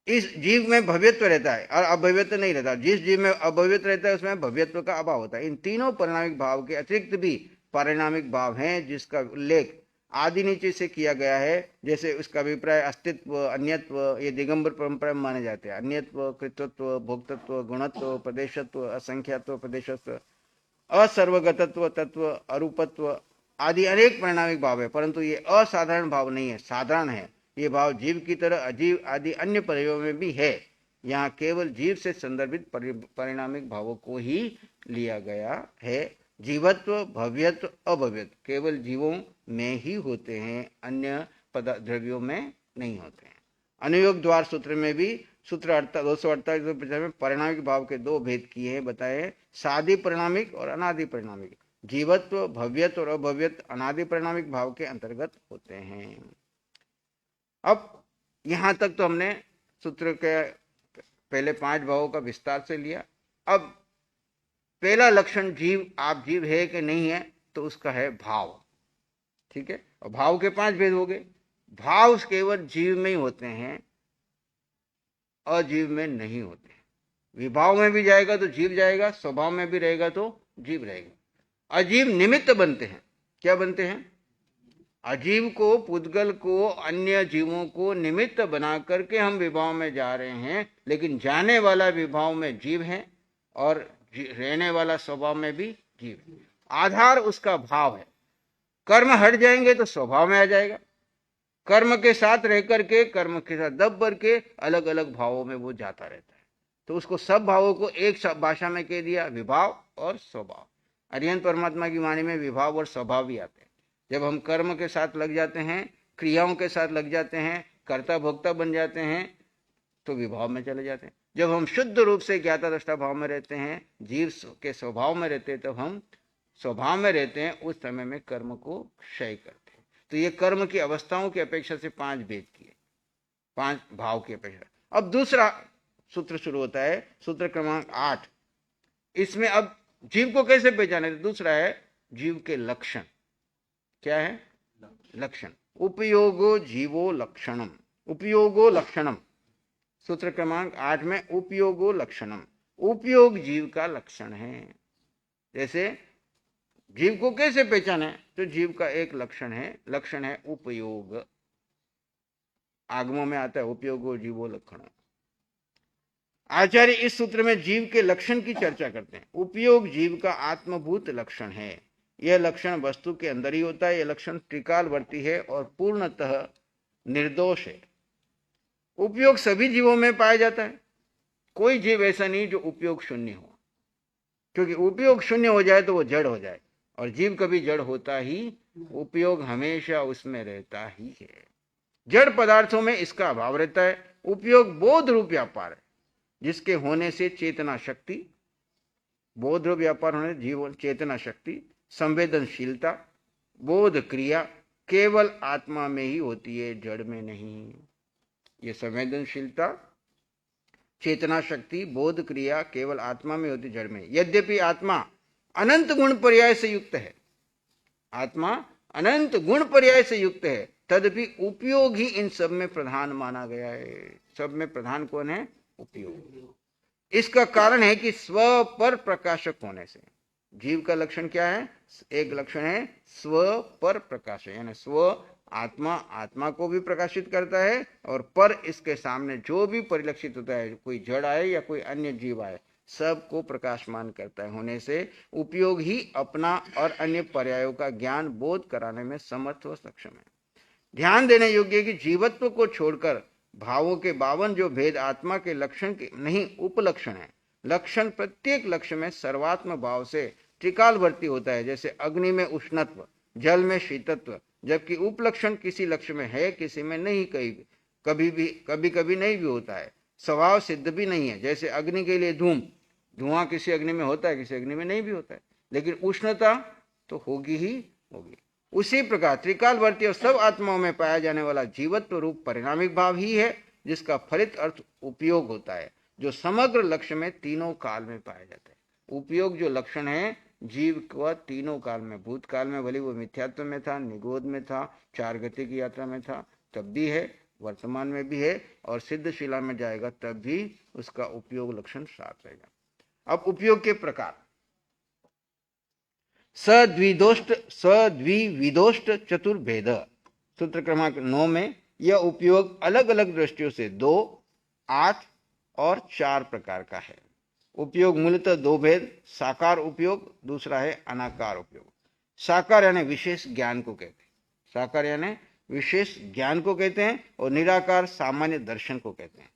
इस जीव में भव्यत्व रहता है और अभव्यत्व नहीं रहता। जिस जीव में अभव्यत्व रहता है उसमें भव्यत्व का अभाव होता है। इन तीनों परिणामिक भाव के अतिरिक्त भी पारिणामिक भाव हैं जिसका उल्लेख आदि नीचे से किया गया है। जैसे उसका अभिप्राय अस्तित्व, अन्यत्व, ये दिगंबर परंपरा में माने जाते हैं। अन्यत्व, कृतत्व, भोक्तत्व, गुणत्व, प्रदेशत्व, असंख्यात्व, प्रदेशत्व, असर्वगतत्व, तत्व, अरूपत्व आदि अनेक परिणामिक भाव है, परंतु ये असाधारण भाव नहीं है, साधारण है। ये भाव जीव की तरह अजीव आदि अन्य प्रयोगों में भी है। यहाँ केवल जीव से संदर्भित परिणामिक भावों को ही लिया गया है। जीवत्व, भव्यत्व, अभव्यत्व केवल जीवों में ही होते हैं, अन्य द्रव्यों में नहीं होते हैं। अनुयोग द्वार सूत्र में भी सूत्र 248 में परिणामिक भाव के दो भेद किए हैं, बताए, सादि परिणामिक और अनादि परिणामिक। जीवत्व, भव्यत्व और अभव्यत्व अनादि परिणामिक भाव के अंतर्गत होते हैं। अब यहां तक तो हमने सूत्र के पहले 5 भावों का विस्तार से लिया। अब पहला लक्षण जीव, आप जीव है कि नहीं है, तो उसका है भाव। ठीक है, और भाव के 5 भेद हो गए। भाव केवल जीव में ही होते हैं, अजीव में नहीं होते। विभाव में भी जाएगा तो जीव जाएगा, स्वभाव में भी रहेगा तो जीव रहेगा। अजीव निमित्त बनते हैं। क्या बनते हैं? अजीव को, पुद्गल को, अन्य जीवों को निमित्त बना करके हम विभाव में जा रहे हैं, लेकिन जाने वाला विभाव में जीव है और रहने वाला स्वभाव में भी जीव है। आधार उसका भाव है। कर्म हट जाएंगे तो स्वभाव में आ जाएगा। कर्म के साथ रह करके, कर्म के साथ दब भर के अलग अलग भावों में वो जाता रहता है। तो उसको सब भावों को एक भाषा में कह दिया, विभाव और स्वभाव। अरिहंत परमात्मा की वाणी में विभाव और स्वभाव भी आते हैं। जब हम कर्म के साथ लग जाते हैं, क्रियाओं के साथ लग जाते हैं, कर्ता भोक्ता बन जाते हैं, तो विभाव में चले जाते हैं। जब हम शुद्ध रूप से ज्ञाता दृष्टा भाव में रहते हैं, जीव के स्वभाव में रहते हैं, तब हम स्वभाव में रहते हैं, उस समय में कर्म को क्षय करते हैं। तो ये कर्म की अवस्थाओं की अपेक्षा से 5 भेद किए, 5 भाव की अपेक्षा। अब दूसरा सूत्र शुरू होता है, सूत्र क्रमांक 8, इसमें अब जीव को कैसे पहचाने? दूसरा है जीव के लक्षण। क्या है? लक्षण। उपयोगो जीवो लक्षणम, उपयोगो लक्षणम, सूत्र क्रमांक 8 में उपयोगो लक्षणम, उपयोग जीव का लक्षण है। जैसे जीव को कैसे पहचाने? तो जीव का एक लक्षण है उपयोग। आगमों में आता है उपयोगो जीवो लक्षणम। आचार्य इस सूत्र में जीव के लक्षण की चर्चा करते हैं। उपयोग जीव का आत्मभूत लक्षण है। यह लक्षण वस्तु के अंदर ही होता है। यह लक्षण त्रिकालवर्ती है और पूर्णतः निर्दोष है। उपयोग सभी जीवों में पाया जाता है। कोई जीव ऐसा नहीं जो उपयोग शून्य हो, क्योंकि उपयोग शून्य हो जाए तो वो जड़ हो जाए, और जीव कभी जड़ होता ही, उपयोग हमेशा उसमें रहता ही है। जड़ पदार्थों में इसका अभाव रहता है। उपयोग बोध रूप व्यापार है, जिसके होने से चेतना शक्ति, बोध रूप व्यापार होने जीवन चेतना शक्ति, संवेदनशीलता, बोध क्रिया केवल आत्मा में ही होती है, जड़ में नहीं। ये संवेदनशीलता, चेतना शक्ति, बोध क्रिया केवल आत्मा में होती, जड़ में। यद्यपि आत्मा अनंत गुण पर्याय से युक्त है, आत्मा अनंत गुण पर्याय से युक्त है, तदपि उपयोग ही इन सब में प्रधान माना गया है। सब में प्रधान कौन है? उपयोग। इसका कारण है कि स्व पर प्रकाशक होने से। जीव का लक्षण क्या है? एक लक्षण है स्व पर प्रकाशक, यानी स्व आत्मा, आत्मा को भी प्रकाशित करता है, और पर इसके सामने जो भी परिलक्षित होता है, कोई जड़ आए या कोई अन्य जीव आए, सबको प्रकाशमान करता है। होने से उपयोग ही अपना और अन्य पर्यायों का ज्ञान बोध कराने में समर्थ व सक्षम है। ध्यान देने योग्य है कि जीवत्व को छोड़कर भावों के 52 जो भेद आत्मा के लक्षण के नहीं उपलक्षण है। लक्षण प्रत्येक लक्षण में सर्वात्म भाव से त्रिकालवर्ती होता है, जैसे अग्नि में उष्णत्व, जल में शीतत्व, जबकि उपलक्षण किसी लक्ष्य में है, किसी में नहीं, कभी कभी नहीं भी होता है। स्वभाव सिद्ध भी नहीं है, जैसे अग्नि के लिए धुआं किसी अग्नि में होता है, किसी अग्नि में नहीं भी होता है, लेकिन उष्णता तो होगी ही होगी। उसी प्रकार त्रिकालवर्ती और सब आत्माओं में पाया जाने वाला जीवत्व रूप परिणामिक भाव ही है, जिसका फलित अर्थ उपयोग होता है, जो समग्र लक्ष्य में तीनों काल में पाया जाता है। उपयोग जो लक्षण है जीव का तीनों काल में, भूतकाल में भले वो मिथ्यात्व में था, निगोद में था, चार गति की यात्रा में था, तब भी है, वर्तमान में भी है, और सिद्धशिला में जाएगा तब भी उसका उपयोग लक्षण साथ रहेगा। अब उपयोग के प्रकार। सद्विविदोष्ट चतुर्भेद, सूत्र क्रमांक 9 में यह उपयोग अलग अलग दृष्टियों से 2, 8 और 4 प्रकार का है। उपयोग मूलतः 2 भेद, साकार उपयोग, दूसरा है अनाकार उपयोग। साकार यानी विशेष ज्ञान को कहते हैं, साकार यानी विशेष ज्ञान को कहते हैं, और निराकार सामान्य दर्शन को कहते हैं।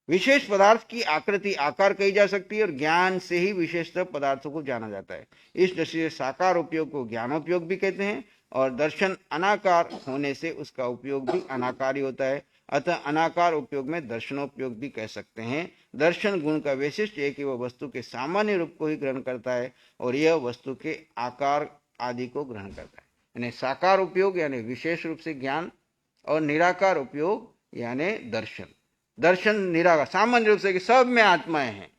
विशेष पदार्थ की आकृति आकार कही जा सकती है, और ज्ञान से ही विशेषतः पदार्थों को जाना जाता है। इस दृष्टि से साकार उपयोग को ज्ञानोपयोग भी कहते हैं, और दर्शन अनाकार होने से उसका उपयोग भी अनाकारी होता है। अतः अनाकार उपयोग में दर्शनोपयोग भी कह सकते हैं। दर्शन गुण का वैशिष्ट्य है कि वह वस्तु के सामान्य रूप को ही ग्रहण करता है, और यह वस्तु के आकार आदि को ग्रहण करता है। यानी साकार उपयोग यानी विशेष रूप से ज्ञान, और निराकार उपयोग यानी दर्शन। दर्शन निराकार सामान्य रूप से कि सब में आत्माएं हैं,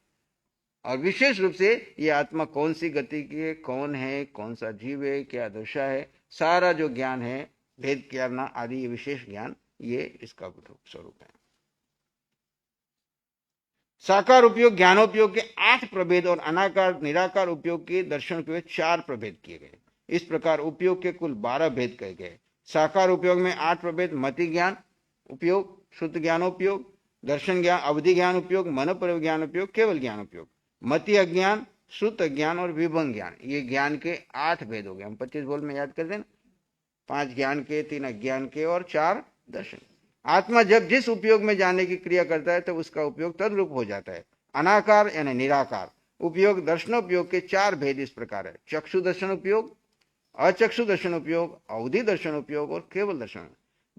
और विशेष रूप से ये आत्मा कौन सी गति की है, कौन है, कौन सा जीव है, क्या दशा है, सारा जो ज्ञान है, भेद ज्ञान आदि, ये विशेष ज्ञान, ये इसका स्वरूप है। साकार उपयोग ज्ञानोपयोग के 8 प्रभेद, और अनाकार निराकार उपयोग के दर्शन के 4 प्रभेद किए गए। इस प्रकार उपयोग के कुल 12 भेद कहे गए। साकार उपयोग में 8 प्रभेद: मति ज्ञान उपयोग, शुद्ध ज्ञानोपयोग, दर्शन ज्ञान, अवधि ज्ञान उपयोग, मनोपरि ज्ञान उपयोग, केवल ज्ञान उपयोग, मति अज्ञान, श्रुत अज्ञान और विभंग ज्ञान। ये ज्ञान के 8 भेद हो गए। हम 25 बोल में याद कर दें, 5 ज्ञान के, 3 अज्ञान के और 4 दर्शन। आत्मा जब जिस उपयोग में जाने की क्रिया करता है, तब उसका उपयोग तद्रूप हो जाता है। अनाकार यानी निराकार उपयोग दर्शनोपयोग के 4 भेद इस प्रकार है: चक्षु दर्शन उपयोग, अचक्षु दर्शन उपयोग, अवधि दर्शन उपयोग और केवल दर्शन।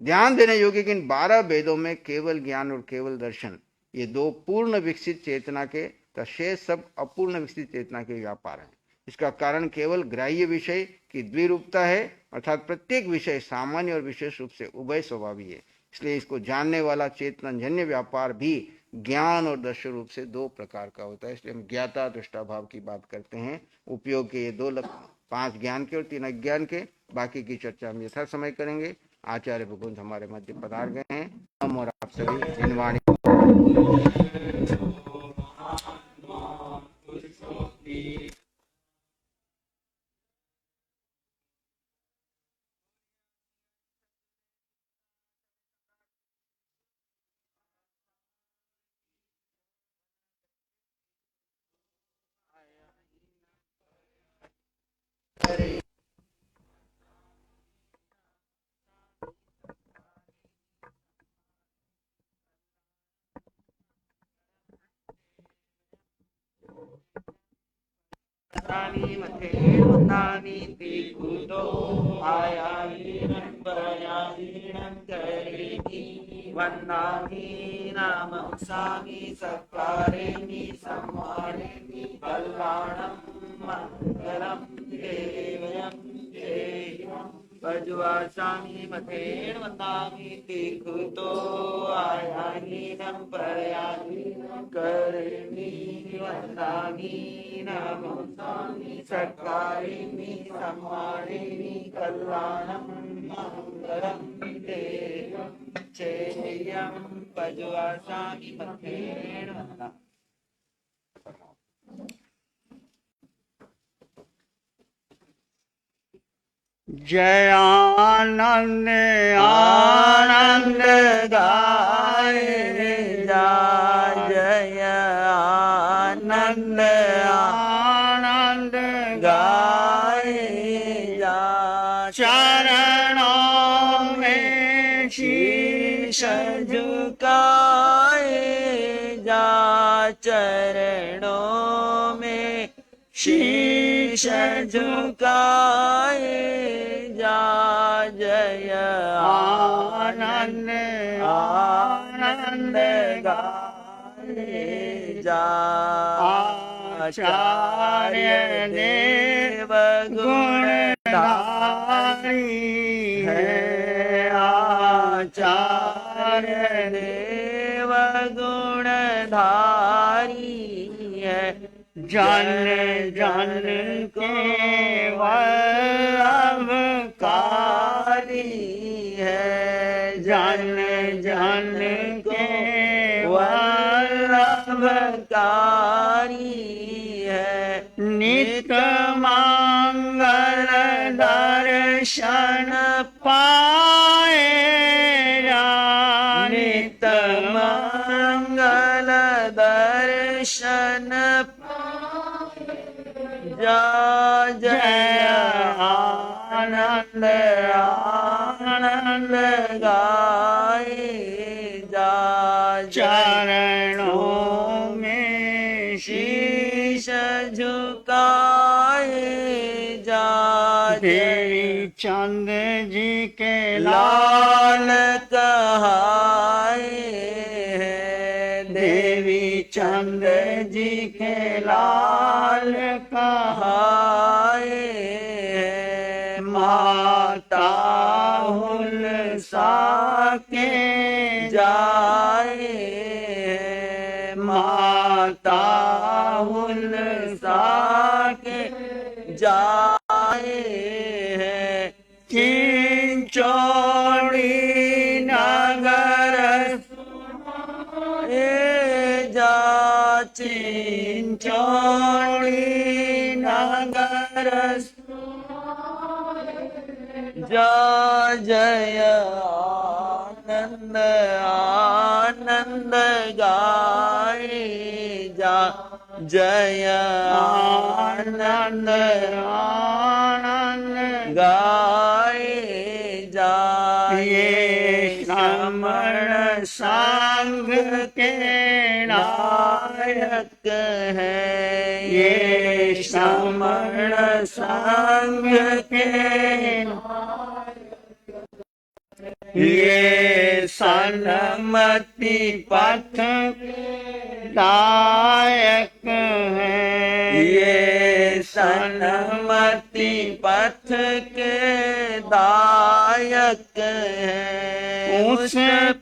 ध्यान देने योग्य कि इन 12 भेदों में केवल ज्ञान और केवल दर्शन, ये 2 पूर्ण विकसित चेतना के, तो शेष सब अपूर्ण विकसित चेतना के व्यापार हैं। इसका कारण केवल ग्राह्य विषय की द्विरूपता है, अर्थात प्रत्येक विषय सामान्य और विशेष रूप से उभय स्वभावी है। इसलिए इसको जानने वाला चेतनजन्य व्यापार भी ज्ञान और दृश्य रूप से दो प्रकार का होता है, इसलिए हम ज्ञाता दृष्टा भाव की बात करते हैं। उपयोग के ये 5 ज्ञान के और 3 अज्ञान के। बाकी की चर्चा हम यथा समय करेंगे। आचार्य भगवंत हमारे मध्य पधार गए हैं। हम और आप सभी जिनवाणी वन्दामि तिकुतो आयाहीनं परयाहीनं करेमि वन्दामि नमस्सामि सत्कारेमि सम्मानेमि कल्याणं मङ्गलं देवयं देवं वज्वासामि मथेन वन्दामि तिकुतो आयाहीनं परयाहीनं करेमि वन्दामि नमस्सामि सत्कारेमि सम्मानेमि कल्याणं मङ्गलं देवं चेयं वज्वासामि मथेन वन्दामि। जय आनंद आनंद गाए जा, जय आनंद आनंद गाए जा, चरणों में शीश झुकाए जा, चरणों में शीश झुकाए जा, जय आनंद आनंद गाए जा, आचार्य देव गुणधारी है, आचार्य देव गुणधारी है, जन जन के वल्लभकारी है, जन जन के वल्लभकारी है, नित मंगल दर्शन पाए नित मंगल दर्शन जा, जय आनंद आनंद गाए जा, चरणों में शीश झुकाए जा, देवी चंद जी के लाल कहाए हैं, देवी चंद जी के लाल कहाए हैं, माता हुलसा के जाए हैं, माता हुलसा के जाए हैं, चिंचोड़ी नगर जा, चिंचोड़ी नगर जा, जय आनंद आनंद गाए जा, जय आनंद आनंद गाए जा, ये श्रमण संग के नायक है, ये श्रमण संग के ये सन्मति पथ दायक है, ये सन्मति पथ के दायक है। उस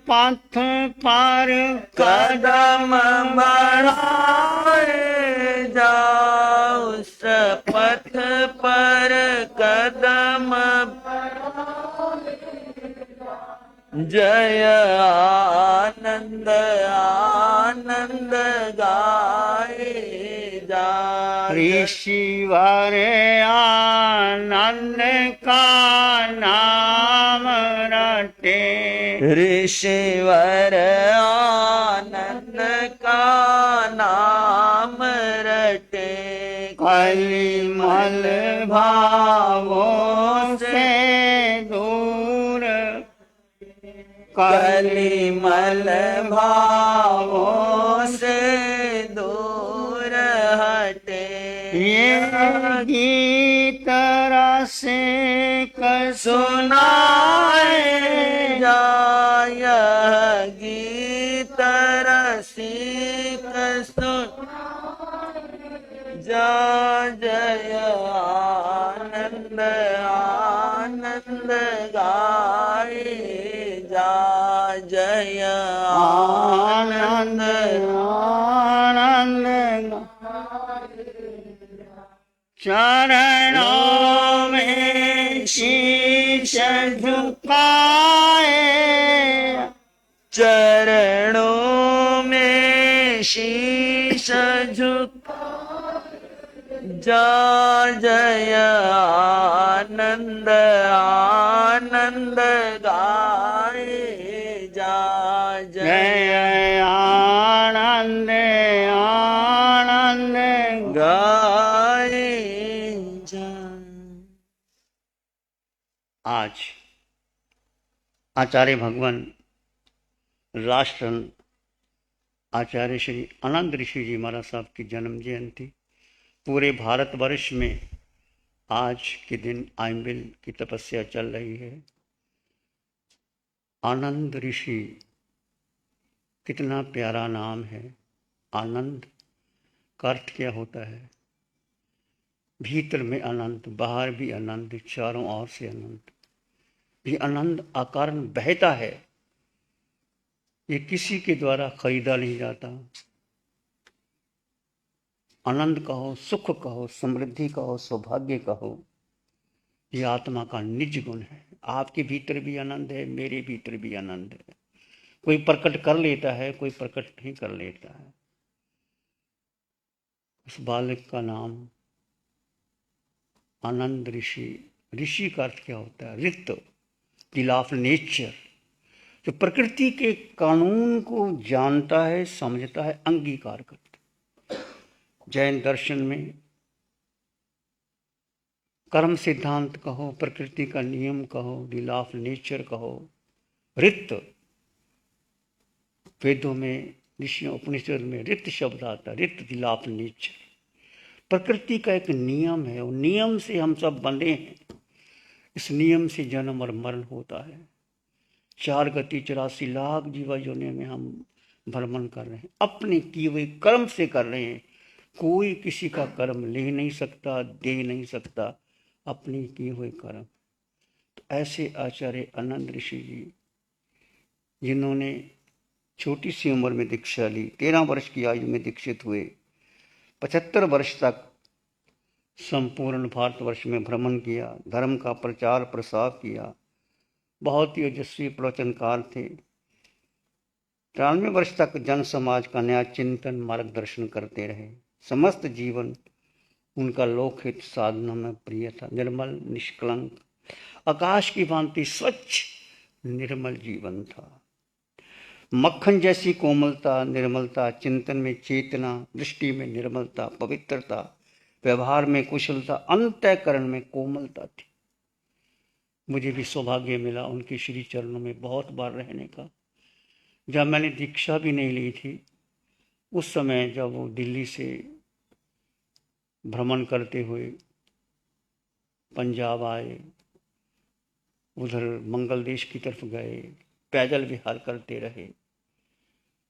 पथ पर कदम बढ़ाए जाओ, उस पथ पर कदम जय आनंद आनंद गाए जा। ऋषिवर आनंद का नाम रटे, ऋषिवर आनंद का नाम रटे। कलिमल भावों से दूर, कलिमल भावों से दूर हटे। ये गीत रस सुनाए जाय, गीत रसिक सुन जा। जय आनंद आनंद गाए जा, जय आनंद आनंद चरणों में शीश झुकाए, चरणों में शीश झुका जा। जय आनंद आनंद गाए जा, जय आनंद आनंद गाए जा। आज आचार्य भगवान राष्ट्र आचार्य श्री आनंद ऋषि जी महाराज साहब की जन्म जयंती पूरे भारतवर्ष में आज के दिन आइंबिल की तपस्या चल रही है। आनंद ऋषि कितना प्यारा नाम है। आनंद का अर्थ क्या होता है? भीतर में आनंद, बाहर भी आनंद, चारों ओर से आनंद। ये आनंद अकारण बहता है, ये किसी के द्वारा खरीदा नहीं जाता। आनंद कहो, सुख कहो, समृद्धि कहो, सौभाग्य कहो, ये आत्मा का निज गुण है। आपके भीतर भी आनंद है, मेरे भीतर भी आनंद है। कोई प्रकट कर लेता है, कोई प्रकट नहीं कर लेता है। उस बालक का नाम आनंद ऋषि। ऋषि का अर्थ क्या होता है? ऋत, द ऑफ नेचर, जो प्रकृति के कानून को जानता है, समझता है, अंगीकार करता है। जैन दर्शन में कर्म सिद्धांत कहो, प्रकृति का नियम कहो, द लॉ ऑफ नेचर कहो, ऋत। वेदों में, ऋषियों, उपनिषद में ऋत शब्द आता है। ऋत, द लॉ ऑफ नेचर, प्रकृति का एक नियम है। और नियम से हम सब बंधे हैं। इस नियम से जन्म और मरण होता है। 4 गति 84 लाख जीवा योनि में हम भ्रमण कर रहे हैं, अपने किए हुए कर्म से कर रहे हैं। कोई किसी का कर्म ले नहीं सकता, दे नहीं सकता, अपने किए हुए कर्म। तो ऐसे आचार्य आनंद ऋषि जी, जिन्होंने छोटी सी उम्र में दीक्षा ली, 13 वर्ष की आयु में दीक्षित हुए, 75 वर्ष तक संपूर्ण भारतवर्ष में भ्रमण किया, धर्म का प्रचार प्रसार किया, बहुत ही यशस्वी प्रवचनकार थे। 93 वर्ष तक जन समाज का न्याय चिंतन मार्गदर्शन करते रहे। समस्त जीवन उनका लोकहित साधना में प्रिय था। निर्मल, निष्कलंक, आकाश की भांति स्वच्छ निर्मल जीवन था। मक्खन जैसी कोमलता, निर्मलता, चिंतन में चेतना, दृष्टि में निर्मलता, पवित्रता, व्यवहार में कुशलता, अंतःकरण में कोमलता थी। मुझे भी सौभाग्य मिला उनके श्री चरणों में बहुत बार रहने का। जब मैंने दीक्षा भी नहीं ली थी, उस समय जब वो दिल्ली से भ्रमण करते हुए पंजाब आए, उधर मंगल देश की तरफ गए, पैदल विहार करते रहे।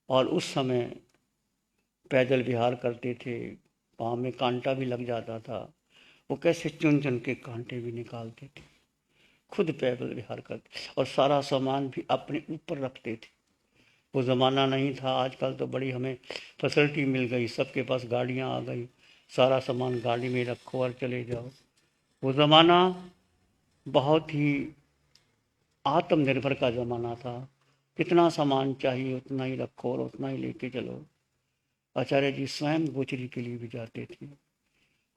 और उस समय पैदल विहार करते थे, पाँव में कांटा भी लग जाता था, वो कैसे चुन चुन के कांटे भी निकालते थे, खुद पैदल विहार करते और सारा सामान भी अपने ऊपर रखते थे। वो ज़माना नहीं था, आजकल तो बड़ी हमें फैसिलिटी मिल गई, सबके पास गाड़ियाँ आ गई, सारा सामान गाड़ी में रखो और चले जाओ। वो ज़माना बहुत ही आत्मनिर्भर का ज़माना था, कितना सामान चाहिए उतना ही रखो और उतना ही लेके चलो। आचार्य जी स्वयं गोचरी के लिए भी जाते थे,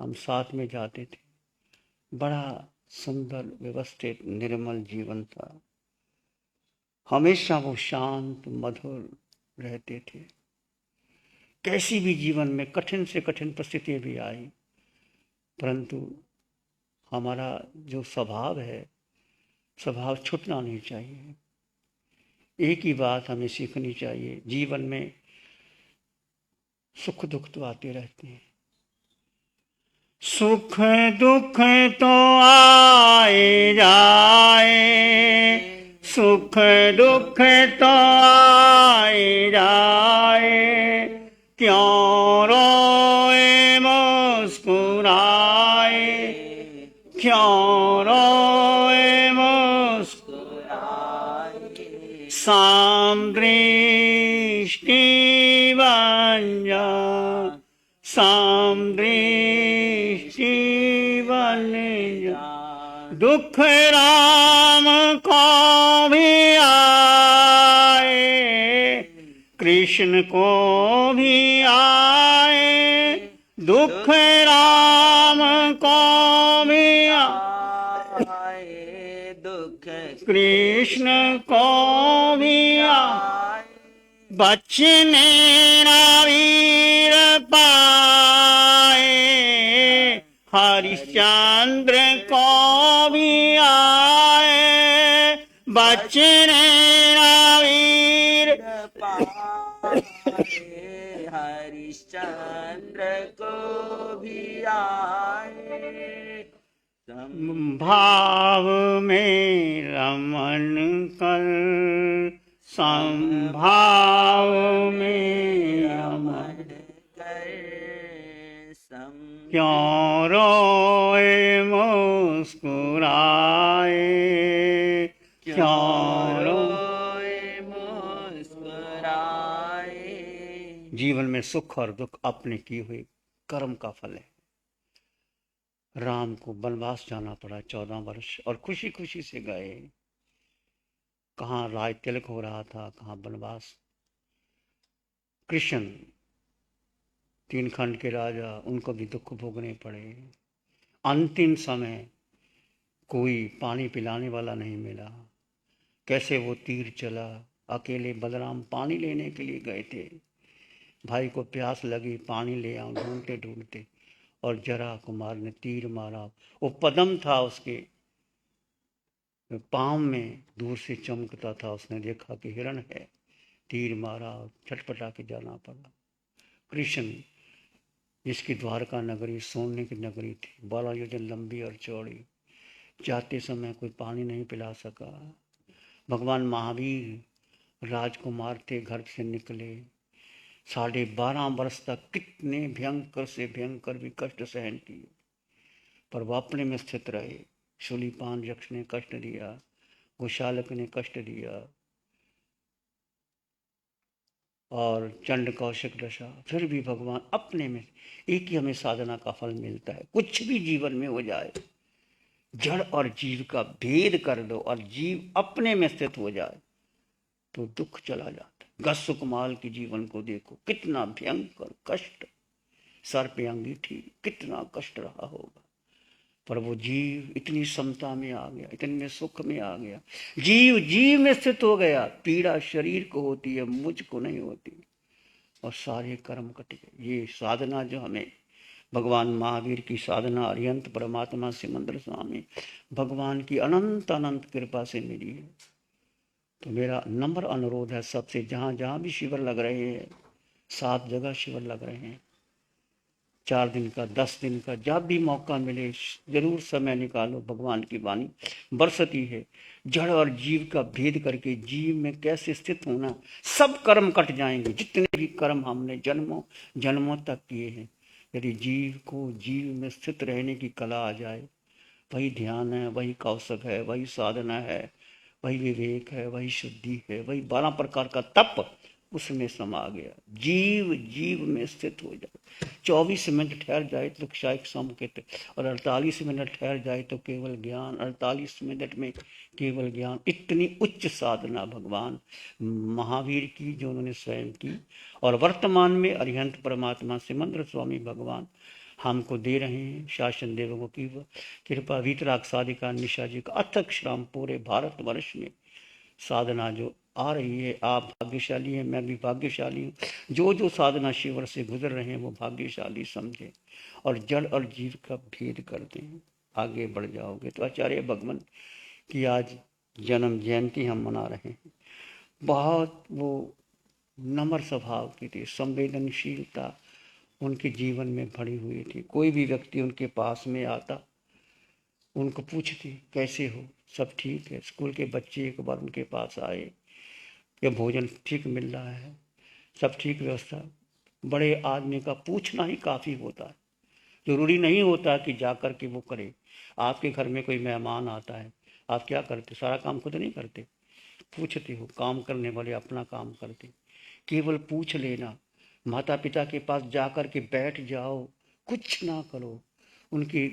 हम साथ में जाते थे। बड़ा सुंदर व्यवस्थित निर्मल जीवन था, हमेशा वो शांत मधुर रहते थे। कैसी भी जीवन में कठिन से कठिन परिस्थितियां भी आई, परंतु हमारा जो स्वभाव है, स्वभाव छूटना नहीं चाहिए। एक ही बात हमें सीखनी चाहिए, जीवन में सुख दुख तो आते रहते हैं, सुख दुख तो आए जाए, सुख दुख तो आए जाए, क्यों रोए मुस्कुराए, क्यों रोए मुस्कुराए, साम दृष्टि बन जा, साम दृष्टि बन जा, दुख राम को भी आए, कृष्ण को भी आए, दुख राम को भी आए, दुख कृष्ण को भी आए, बचने वीर पाए, हरिश्चंद्र को भी आए, बचने वीर पाए, हरिश्चंद्र को भी आए, भाव में रमन कर, संभाव में रमन कर, क्यों रोए मुस्कुराए, क्यों रोए मुस्कुराए। जीवन में सुख और दुख अपने किए हुए कर्म का फल है। राम को वनवास जाना पड़ा 14 वर्ष और खुशी खुशी से गए। कहाँ राज तिलक हो रहा था, कहाँ वनवास। कृष्ण 3 खंड के राजा, उनको भी दुख भोगने पड़े। अंतिम समय कोई पानी पिलाने वाला नहीं मिला, कैसे वो तीर चला। अकेले बलराम पानी लेने के लिए गए थे, भाई को प्यास लगी, पानी ले आओ ढूंढते ढूंढते, और जरा कुमार ने तीर मारा। वो पदम था उसके पाँव में, दूर से चमकता था। उसने देखा कि हिरण है, तीर मारा और छटपटा के जाना पड़ा। कृष्ण जिसकी द्वारका नगरी सोने की नगरी थी, 12 योजन लंबी और चौड़ी, जाते समय कोई पानी नहीं पिला सका। भगवान महावीर राजकुमार थे, घर से निकले, 12.5 वर्ष तक कितने भयंकर से भयंकर भी कष्ट सहन किए, पर वो अपने में स्थित रहे। शूलिपान यक्ष ने कष्ट दिया, गोशालक ने कष्ट दिया, और चंड कौशिक दशा, फिर भी भगवान अपने में। एक ही हमें साधना का फल मिलता है, कुछ भी जीवन में हो जाए, जड़ और जीव का भेद कर दो और जीव अपने में स्थित हो जाए तो दुख चला जाता है। गस्सुकमाल के जीवन को देखो, कितना भयंकर कष्ट, सर पे अंगीठी, कितना कष्ट रहा होगा, पर वो जीव इतनी समता में आ गया, इतने सुख में आ गया, जीव जीव में स्थित हो गया। पीड़ा शरीर को होती है, मुझको नहीं होती, और सारे कर्म कट गए। ये साधना जो हमें भगवान महावीर की साधना, अरिहंत परमात्मा सिमंदर स्वामी भगवान की अनंत अनंत कृपा से मिली है। तो मेरा नम्र अनुरोध है सबसे, जहाँ जहाँ भी शिविर लग रहे हैं, 7 जगह शिविर लग रहे हैं, 4 दिन का, 10 दिन का, जब भी मौका मिले जरूर समय निकालो। भगवान की वाणी बरसती है, जड़ और जीव का भेद करके जीव में कैसे स्थित होना, सब कर्म कट जाएंगे। जितने भी कर्म हमने जन्मों जन्मों तक किए हैं, यदि जीव को जीव में स्थित रहने की कला आ जाए, वही ध्यान है, वही कौशक है, वही साधना है, वही विवेक है, वही शुद्धि है, वही 12 प्रकार का तप उसमें समा गया। जीव जीव में स्थित हो जाए, 24 मिनट ठहर जाए तो क्षायिक संकेत, और 48 मिनट ठहर जाए तो केवल ज्ञान, 48 मिनट में केवल ज्ञान। इतनी उच्च साधना भगवान महावीर की जो उन्होंने स्वयं की, और वर्तमान में अरिहंत परमात्मा सिमंद्र स्वामी भगवान हमको दे रहे हैं। शासन देवों की कृपा, वीतराग साधिका निशा जी का अथक श्रम पूरे भारतवर्ष में साधना जो आ रही है। आप भाग्यशाली हैं, मैं भी भाग्यशाली हूँ। जो जो साधना शिविर से गुजर रहे हैं वो भाग्यशाली समझे और जड़ और जीव का भेद करते हैं, आगे बढ़ जाओगे। तो आचार्य भगवान की आज जन्म जयंती हम मना रहे हैं। बहुत वो नम्र स्वभाव की थी, संवेदनशीलता उनके जीवन में भरी हुई थी। कोई भी व्यक्ति उनके पास में आता, उनको पूछती कैसे हो, सब ठीक है। स्कूल के बच्चे एक बार उनके पास आए, ये भोजन ठीक मिल रहा है, सब ठीक व्यवस्था। बड़े आदमी का पूछना ही काफ़ी होता है, जरूरी नहीं होता कि जाकर के वो करे। आपके घर में कोई मेहमान आता है, आप क्या करते? सारा काम खुद नहीं करते, पूछते हो। काम करने वाले अपना काम करते, केवल पूछ लेना। माता पिता के पास जाकर के बैठ जाओ, कुछ ना करो, उनके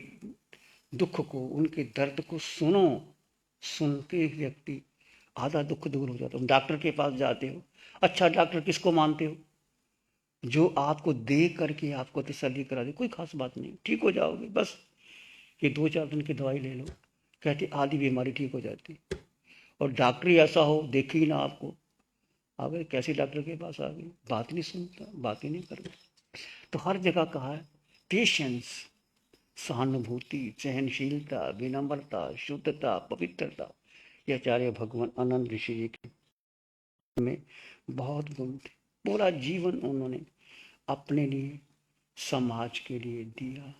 दुख को, उनके दर्द को सुनो। सुनते व्यक्ति आधा दुख दूर हो जाता है। डॉक्टर के पास जाते हो, अच्छा डॉक्टर किसको मानते हो? जो आपको देख करके आपको तसल्ली करा दे, कोई खास बात नहीं, ठीक हो जाओगे, बस ये 2-4 दिन की दवाई ले लो, कहते आधी बीमारी ठीक हो जाती। और डॉक्टर ही ऐसा हो, देखे ही ना आपको, आ गए कैसे डॉक्टर के पास आ गए, बात नहीं सुनता, बात ही नहीं करता। तो हर जगह कहा है पेशेंस, सहानुभूति, सहनशीलता, विनम्रता, शुद्धता, पवित्रता। ये आचार्य भगवान आनंद ऋषि जी के में बहुत गुण थे। पूरा जीवन उन्होंने अपने लिए, समाज के लिए दिया,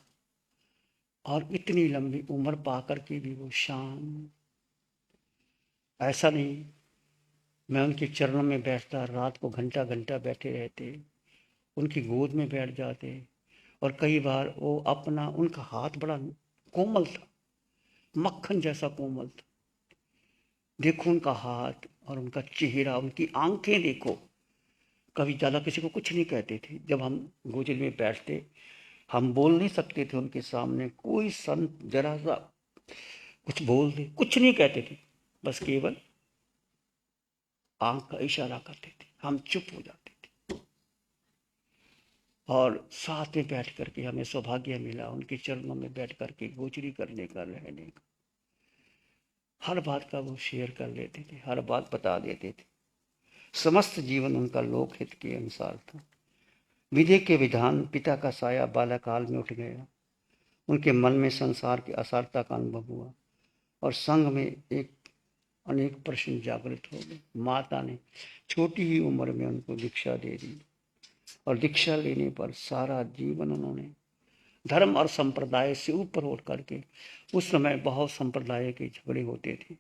और इतनी लंबी उम्र पाकर के भी वो शांत। ऐसा नहीं, मैं उनके चरणों में बैठता, रात को घंटा घंटा बैठे रहते, उनकी गोद में बैठ जाते। और कई बार वो अपना, उनका हाथ बड़ा कोमल था, मक्खन जैसा कोमल था। देखो उनका हाथ और उनका चेहरा, उनकी आंखें देखो। कभी ज़्यादा किसी को कुछ नहीं कहते थे। जब हम गोचर में बैठते, हम बोल नहीं सकते थे उनके सामने, कोई संत जरा सा कुछ बोल दे, कुछ नहीं कहते थे, बस केवल आंख का इशारा करते थे, हम चुप हो जाते थे। और साथ में बैठ करके हमें सौभाग्य मिला उनके चरणों में बैठ करके गोचरी करने का, रहने का। हर बात का वो शेयर कर लेते थे, हर बात बता देते थे। समस्त जीवन उनका लोकहित के अनुसार था। विधि के विधान, पिता का साया बाल्यकाल में उठ गया। उनके मन में संसार की असारता का अनुभव हुआ और संग में एक अनेक प्रश्न जागृत हो गए। माता ने छोटी ही उम्र में उनको दीक्षा दे दी, और दीक्षा लेने पर सारा जीवन उन्होंने धर्म और संप्रदाय से ऊपर उठ करके, उस समय बहुत संप्रदाय के झगड़े होते थे,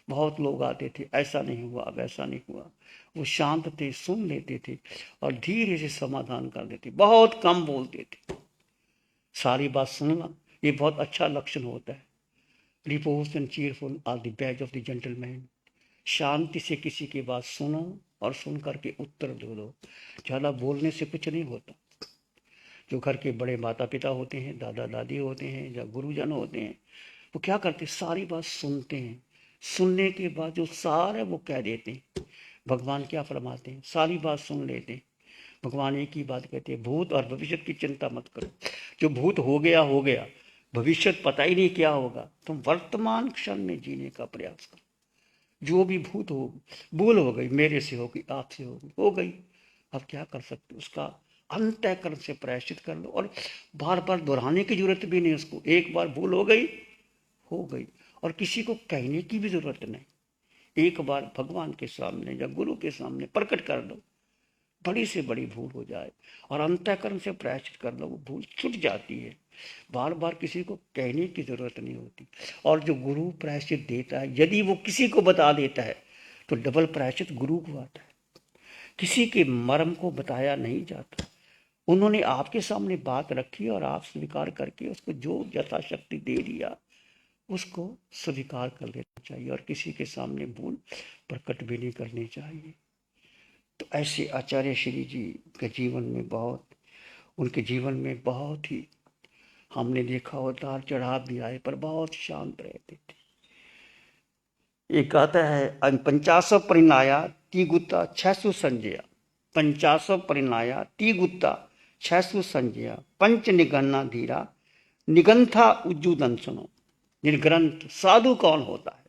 बहुत लोग आते थे, ऐसा नहीं हुआ, वैसा नहीं हुआ। वो शांत थे, सुन लेते थे और धीरे से समाधान कर देते, बहुत कम बोलते थे। सारी बात सुनना ये बहुत अच्छा लक्षण होता है। Repose and cheerful are the badge of the gentleman. शांति से किसी की बात सुनो और सुन करके उत्तर दे दो। ज़्यादा बोलने से कुछ नहीं होता। जो घर के बड़े माता पिता होते हैं, दादा दादी होते हैं या गुरुजन होते हैं, वो क्या करते, सारी बात सुनते हैं। सुनने के बाद जो सार है वो कह देते हैं। भगवान क्या फरमाते हैं, सारी बात सुन लेते हैं। भगवान एक ही बात कहते हैं, भूत और भविष्य की चिंता मत करो। जो भूत हो गया हो गया, भविष्य पता ही नहीं क्या होगा। तुम वर्तमान क्षण में जीने का प्रयास करो। जो भी भूत हो, भूल हो गई, मेरे से होगी, आपसे होगी, हो गई, अब क्या कर सकते, उसका अंतःकरण से प्रायश्चित कर लो। और बार बार दोहराने की जरूरत भी नहीं उसको। एक बार भूल हो गई, हो गई, और किसी को कहने की भी जरूरत नहीं। एक बार भगवान के सामने या गुरु के सामने प्रकट कर दो, बड़ी से बड़ी भूल हो जाए और अंतःकरण से प्रायश्चित कर लो, वो भूल छूट जाती है। बार बार किसी को कहने की जरूरत नहीं होती। और जो गुरु प्रायश्चित देता है, यदि वो किसी को बता देता है तो डबल प्रायश्चित गुरु को आता है। किसी के मर्म को बताया नहीं जाता, उन्होंने आपके सामने बात रखी और आप स्वीकार करके उसको जो यथाशक्ति दे दिया उसको स्वीकार कर लेना चाहिए और किसी के सामने भूल प्रकट भी नहीं करनी चाहिए। तो ऐसे आचार्य श्री जी के जीवन में उनके जीवन में बहुत ही हमने देखा उतार चढ़ाव भी आए, पर बहुत शांत रहते थे। एक कहता है पंचासव परिणाया तिगुता 600 संजया, पंचासव परिणाया तिगुता 600 संजया, पंच निगन्ना धीरा निगंथा उज्जूदन सुनो। निर्ग्रंथ साधु कौन होता है?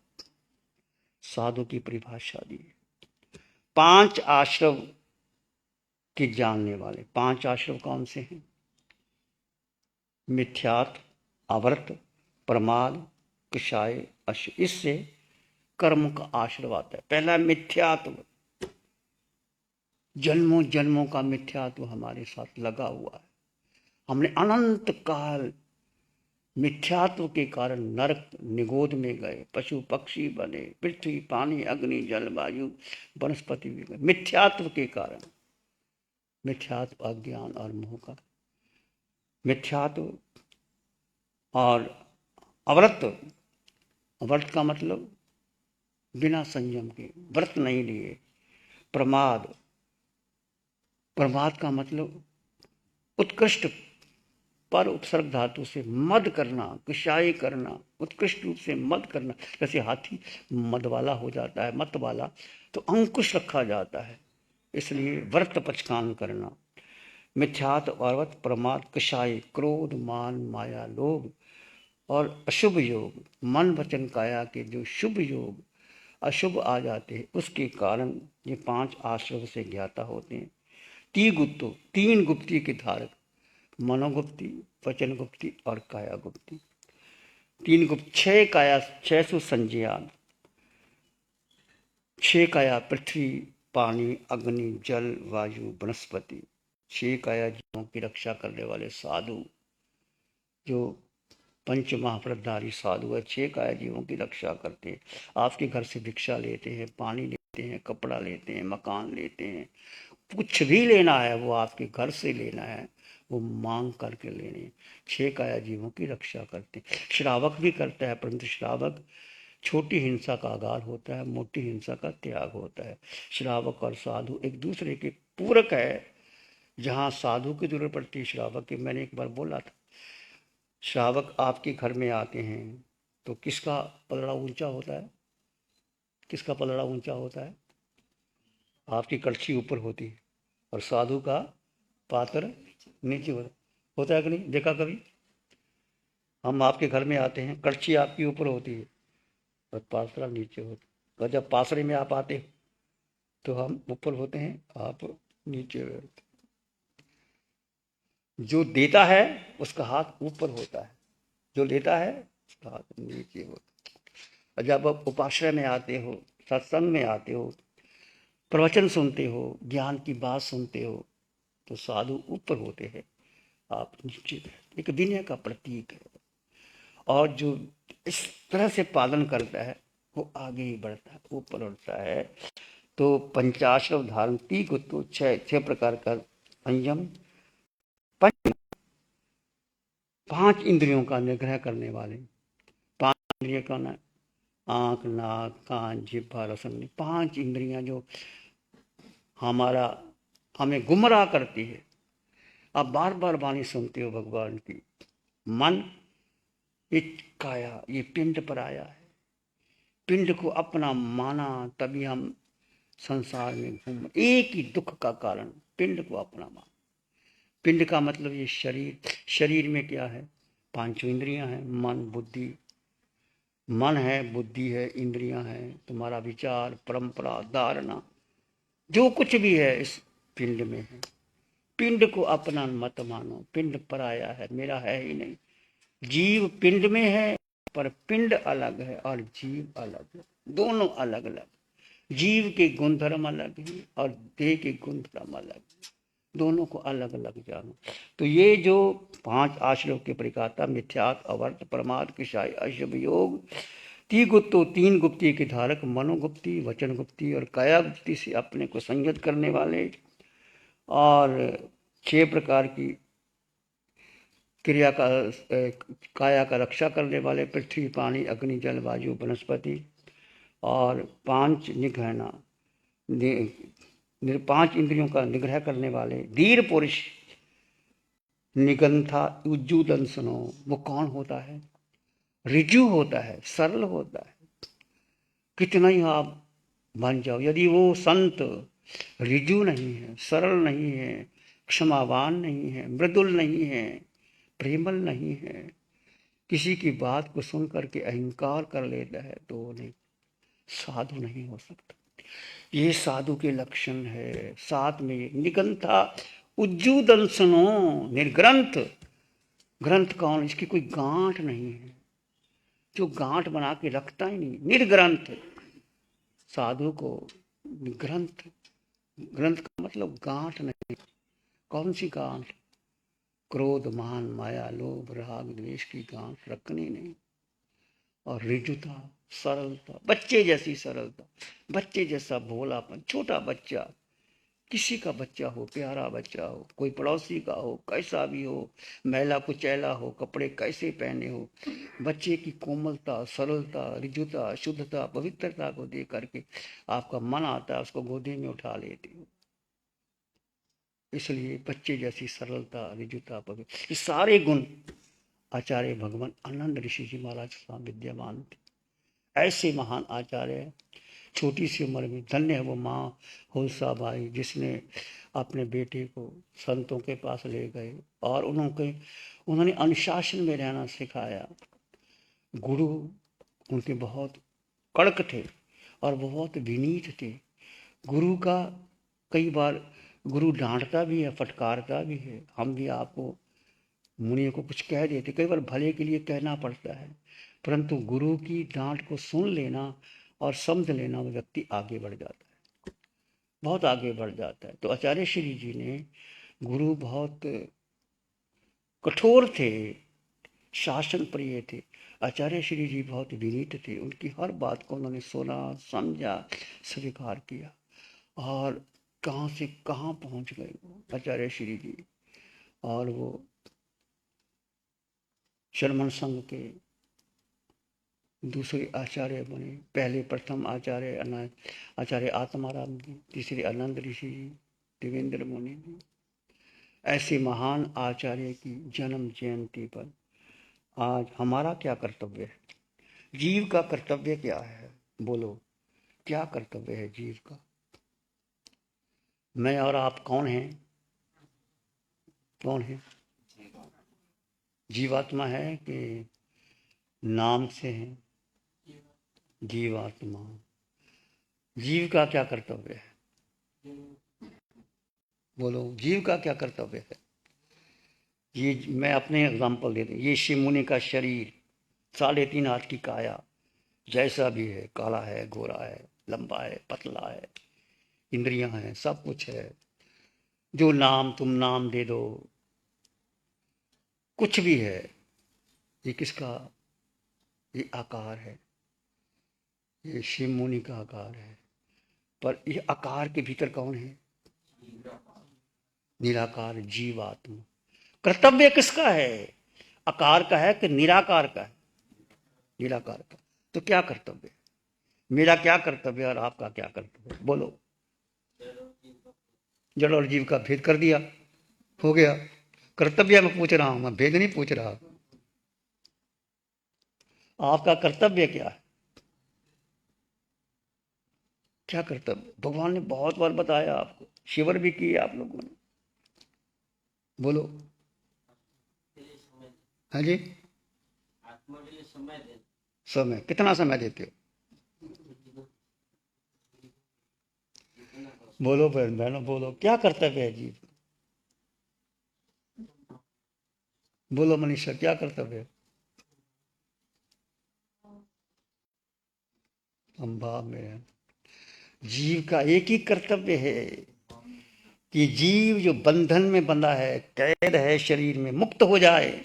साधु की परिभाषा दी, 5 आश्रम के जानने वाले। 5 आश्रम कौन से हैं? मिथ्यात्व, अव्रत, प्रमाद, कषाय, अशुभ। इससे कर्म का आश्रय आता है। पहला मिथ्यात्व, जन्मों जन्मों का मिथ्यात्व हमारे साथ लगा हुआ है। हमने अनंत काल मिथ्यात्व के कारण नरक निगोद में गए, पशु पक्षी बने, पृथ्वी पानी अग्नि जल वायु वनस्पति भी गए, मिथ्यात्व के कारण। मिथ्यात्व अज्ञान और मोह का। मिथ्यात्व और अव्रत, अव्रत का मतलब बिना संयम के, व्रत नहीं लिए। प्रमाद, प्रमाद का मतलब उत्कृष्ट पर उपसर्ग धातु से मद करना, कुशाई करना, उत्कृष्ट रूप से मद करना। जैसे हाथी मद वाला हो जाता है, मत वाला, तो अंकुश रखा जाता है, इसलिए व्रत पचकान करना। मिथ्यात्व, अव्रत, प्रमाद, कषाय, क्रोध, मान, माया, लोभ और अशुभ योग, मन वचन काया के जो शुभ योग अशुभ आ जाते हैं, उसके कारण ये 5 आश्रम से ज्ञाता होते हैं। तिगुप्तो, 3 गुप्ती के धारक, मनोगुप्ती, वचन गुप्ती और काया गुप्ती। 3 गुप्त, 6 काया 600 संज्ञान। 6 काया पृथ्वी पानी अग्नि जल वायु वनस्पति। 6 काया जीवों की रक्षा करने वाले साधु, जो पंच महाप्रधारी साधु है, 6 काया जीवों की रक्षा करते हैं। आपके घर से भिक्षा लेते हैं, पानी लेते हैं, कपड़ा लेते हैं, मकान लेते हैं, कुछ भी लेना है वो आपके घर से लेना है, वो मांग करके लेने। 6 काया जीवों की रक्षा करते हैं। श्रावक भी करता है, परंतु श्रावक छोटी हिंसा का आगार होता है, मोटी हिंसा का त्याग होता है। श्रावक और साधु एक दूसरे के पूरक है। जहाँ साधु की जरूरत पड़ती है श्रावक की। मैंने एक बार बोला था, श्रावक आपके घर में आते हैं तो किसका पलड़ा ऊंचा होता है? किसका पलड़ा ऊंचा होता है? आपकी कड़छी ऊपर होती है और साधु का पात्र नीचे होता है कि नहीं? देखा कभी? हम आपके घर में आते हैं, कड़छी आपकी ऊपर होती है और पात्रा नीचे होता है, और जब पासरे में आप आते हैं तो हम ऊपर होते हैं, आप नीचे होते। जो देता है उसका हाथ ऊपर होता है, जो लेता है उसका हाथ नीचे होता है। और जब आप उपाश्रय में आते हो, सत्संग में आते हो, प्रवचन सुनते हो, ज्ञान की बात सुनते हो, तो साधु ऊपर होते हैं, आप नीचे। एक विनय का प्रतीक है। और जो इस तरह से पालन करता है वो आगे ही बढ़ता है, ऊपर उठता है। तो पंचाश्रम धारण, तो 6 प्रकार का संयम, 5 इंद्रियों का निग्रह करने वाले। 5 इंद्रियों का ना, आंख, नाक, कान, जिह्वा, रसन, 5 इंद्रियां जो हमें गुमराह करती है। आप बार बार वाणी सुनते हो भगवान की। मन, ये काया, ये पिंड पर आया है, पिंड को अपना माना, तभी हम संसार में घूम। एक ही दुख का कारण, पिंड को अपना माना। पिंड का मतलब ये शरीर। शरीर में क्या है? 5 इंद्रियां हैं, मन बुद्धि। मन है, बुद्धि है, इंद्रियां हैं, तुम्हारा विचार, परंपरा, धारणा, जो कुछ भी है इस पिंड में है। पिंड को अपना मत मानो, पिंड पराया है, मेरा है ही नहीं। जीव पिंड में है, पर पिंड अलग है और जीव अलग है, दोनों अलग अलग। जीव के गुणधर्म अलग है और देह के गुणधर्म अलग है, दोनों को अलग अलग जानो। तो ये जो 5 आश्रम के परिकाता, मिथ्यात, अवर्त, प्रमाद, किशाई, अशुभ योग, तिगुप्तो, 3 गुप्ती के धारक, मनोगुप्ती, वचन गुप्ती और काया गुप्ती से अपने को संयत करने वाले, और 6 प्रकार की क्रिया का काया का रक्षा करने वाले पृथ्वी, पानी, अग्नि, जल, वायु, वनस्पति, और 5 निग्रहना 5 इंद्रियों का निग्रह करने वाले धीर पुरुष निगंथा उज्जूदन सुनो। वो कौन होता है? ऋजु होता है, सरल होता है। कितना ही आप बन जाओ, यदि वो संत ऋजु नहीं है, सरल नहीं है, क्षमावान नहीं है, मृदुल नहीं है, प्रेमल नहीं है, किसी की बात को सुन करके अहंकार कर लेता है, तो वो नहीं, साधु नहीं हो सकता। ये साधु के लक्षण है। साथ में निगंथा उज्जूदन सुनो, निर्ग्रंथ। ग्रंथ कौन? इसकी कोई गांठ नहीं है, जो गांठ बना के रखता ही नहीं, निर्ग्रंथ। साधु को ग्रंथ, ग्रंथ का मतलब गांठ नहीं। कौन सी गांठ? क्रोध, मान, माया, लोभ, राग, द्वेष की गांठ रखनी नहीं। और ऋजुता, सरलता, बच्चे जैसी सरलता, बच्चे जैसा भोलापन। छोटा बच्चा, किसी का बच्चा हो, प्यारा बच्चा हो, कोई पड़ोसी का हो, कैसा भी हो, मैला कुचैला हो, कपड़े कैसे पहने हो, बच्चे की कोमलता, सरलता, ऋजुता, शुद्धता, पवित्रता को देख करके आपका मन आता है, उसको गोदी में उठा लेते हो। इसलिए बच्चे जैसी सरलता, ऋजुता, पवित्र, ये सारे गुण आचार्य भगवान आनंद ऋषि जी महाराज के साथ विद्यमान थे। ऐसे महान आचार्य, छोटी सी उम्र में धन्य है वो माँ होलसा बाई, जिसने अपने बेटे को संतों के पास ले गए और उन्होंने अनुशासन में रहना सिखाया। गुरु उनके बहुत कड़क थे और बहुत विनीत थे। गुरु का कई बार गुरु डांटता भी है, फटकारता भी है। हम भी आपको मुनियों को कुछ कह देते, कई बार भले के लिए कहना पड़ता है, परंतु गुरु की डांट को सुन लेना और समझ लेना, वो व्यक्ति आगे बढ़ जाता है, बहुत आगे बढ़ जाता है। तो आचार्य श्री जी ने, गुरु बहुत कठोर थे, शासन प्रिय थे। आचार्य श्री जी बहुत विनीत थे, उनकी हर बात को उन्होंने सुना, समझा, स्वीकार किया। और कहाँ से कहाँ पहुँच गए वो आचार्य श्री जी। और वो शर्मन संघ के दूसरे आचार्य बने। पहले प्रथम आचार्य आत्माराम जी, तीसरे आनंद ऋषि जी, देवेंद्र मुनि जी। ऐसे महान आचार्य की जन्म जयंती पर आज हमारा क्या कर्तव्य है? जीव का कर्तव्य क्या है? बोलो, क्या कर्तव्य है जीव का? मैं और आप कौन हैं? कौन है? जीवात्मा है कि नाम से है? जीवात्मा। जीव का क्या कर्तव्य है? बोलो, जीव का क्या कर्तव्य है? ये मैं अपने एग्जाम्पल दे दूं। ये शिव मुनि का शरीर, 3.5 हाथ की काया, जैसा भी है, काला है, गोरा है, लंबा है, पतला है, इंद्रियां हैं, सब कुछ है। जो नाम तुम नाम दे दो, कुछ भी है, ये किसका? ये आकार है, ये शिव मुनि का आकार है। पर ये आकार के भीतर कौन है? निराकार जीवात्मा। कर्तव्य किसका है? आकार का है कि निराकार का है? निराकार का। तो क्या कर्तव्य? मेरा क्या कर्तव्य और आपका क्या कर्तव्य? बोलो। जड़ और जीव का भेद कर दिया, हो गया। कर्तव्य मैं पूछ रहा हूं, मैं भेद नहीं पूछ रहा। आपका कर्तव्य क्या है? क्या कर्तव्य? भगवान ने बहुत बार बताया आपको, शिविर भी किए आप लोगों ने। बोलो। हाँ जी, समय कितना समय देते हो? बोलो बहनों, बोलो, क्या कर्तव्य है जीव? बोलो मनीषा, क्या कर्तव्य है? हम भाव में हैं। जीव का एक ही कर्तव्य है कि जीव जो बंधन में बंधा है, कैद है शरीर में, मुक्त हो जाए।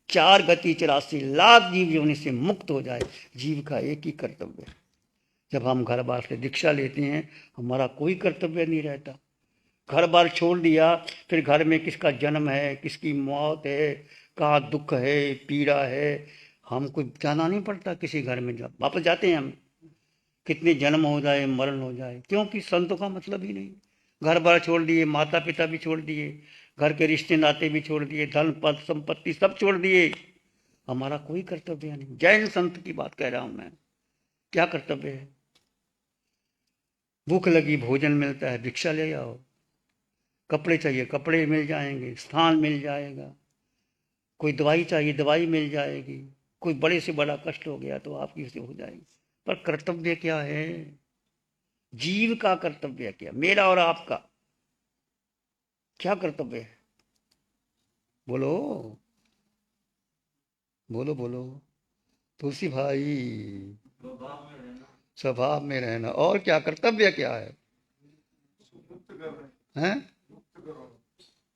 4 गति 84 लाख जीव योनि से मुक्त हो जाए। जीव का एक ही कर्तव्य है। जब हम घर बार से दीक्षा लेते हैं, हमारा कोई कर्तव्य नहीं रहता। घर बार छोड़ दिया, फिर घर में किसका जन्म है, किसकी मौत है, कहाँ दुख है, पीड़ा है, हमको जाना नहीं पड़ता किसी घर में। जब वापस जाते हैं हम, कितने जन्म हो जाए, मरण हो जाए, क्योंकि संतों का मतलब ही नहीं। घर बार छोड़ दिए, माता पिता भी छोड़ दिए, घर के रिश्ते नाते भी छोड़ दिए, धन पद संपत्ति सब छोड़ दिए, हमारा कोई कर्तव्य नहीं। जैन संत की बात कह रहा हूं मैं, क्या कर्तव्य है? भूख लगी भोजन मिलता है, भिक्षा ले आओ। कपड़े चाहिए कपड़े मिल जाएंगे, स्थान मिल जाएगा। कोई दवाई चाहिए दवाई मिल जाएगी। कोई बड़े से बड़ा कष्ट हो गया तो आपकी से हो जाएगी। पर कर्तव्य क्या है? जीव का कर्तव्य क्या, मेरा और आपका क्या कर्तव्य है? बोलो बोलो बोलो तुलसी भाई। स्वभाव में रहना। और क्या कर्तव्य क्या है? हैं?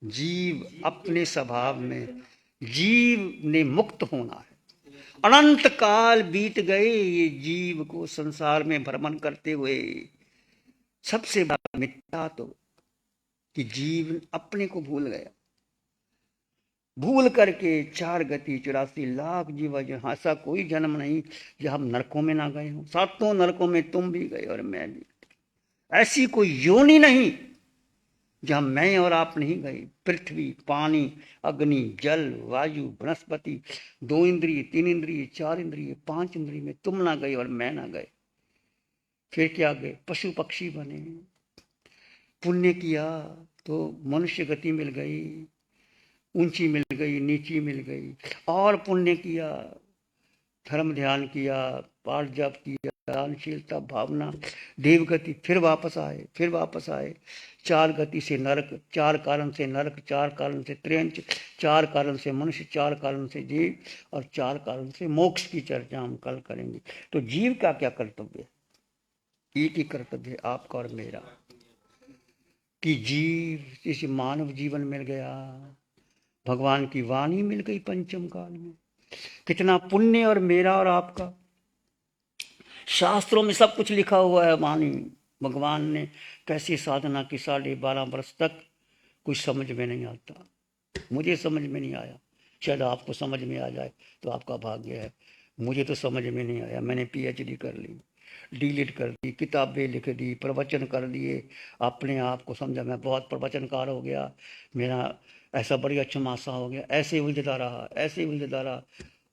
जीव अपने स्वभाव में, जीव ने मुक्त होना है। अनंत काल बीत गए ये जीव को संसार में भ्रमण करते हुए। सबसे बड़ा मिथ्या तो कि जीव अपने को भूल गया, भूल करके 4 गति 84 लाख जीव जो, ऐसा कोई जन्म नहीं कि हम नरकों में ना गए हों। 7 नरकों में तुम भी गए और मैं भी। ऐसी कोई योनि नहीं जहां मैं और आप नहीं गए। पृथ्वी, पानी, अग्नि, जल, वायु, वनस्पति, 2 इंद्रिय, 3 इंद्रिय, 4 इंद्रिय, 5 इंद्रिय में तुम ना गए और मैं ना गए। फिर क्या गए? पशु पक्षी बने। पुण्य किया तो मनुष्य गति मिल गई, ऊंची मिल गई, नीची मिल गई। और पुण्य किया, धर्म ध्यान किया, पाठ जप किया, दानशीलता भावना, देव गति, फिर वापस आए, फिर वापस आए। 4 गति से नरक, 4 कारण से नरक, 4 कारण से त्रेंच, 4 कारण से मनुष्य, 4 कारण से जीव और 4 कारण से मोक्ष की चर्चा हम कल करेंगे। तो जीव का क्या कर्तव्य है? एक ही कर्तव्य है आपका और मेरा कि जीव इस मानव जीवन मिल गया, भगवान की वाणी मिल गई पंचम काल में। कितना पुण्य और मेरा और आपका। शास्त्रों में सब कुछ लिखा हुआ है। वाणी भगवान ने कैसी साधना की, 12.5 वर्ष तक कुछ समझ में नहीं आता। मुझे समझ में नहीं आया, शायद आपको समझ में आ जाए तो आपका भाग्य है। मुझे तो समझ में नहीं आया। मैंने PhD कर ली, डीलिट कर दी, किताबें लिख दी, प्रवचन कर दिए, अपने आप को समझा मैं बहुत प्रवचनकार हो गया, मेरा ऐसा बढ़िया चमासा हो गया। ऐसे उलझता रहा, ऐसे उलझता रहा,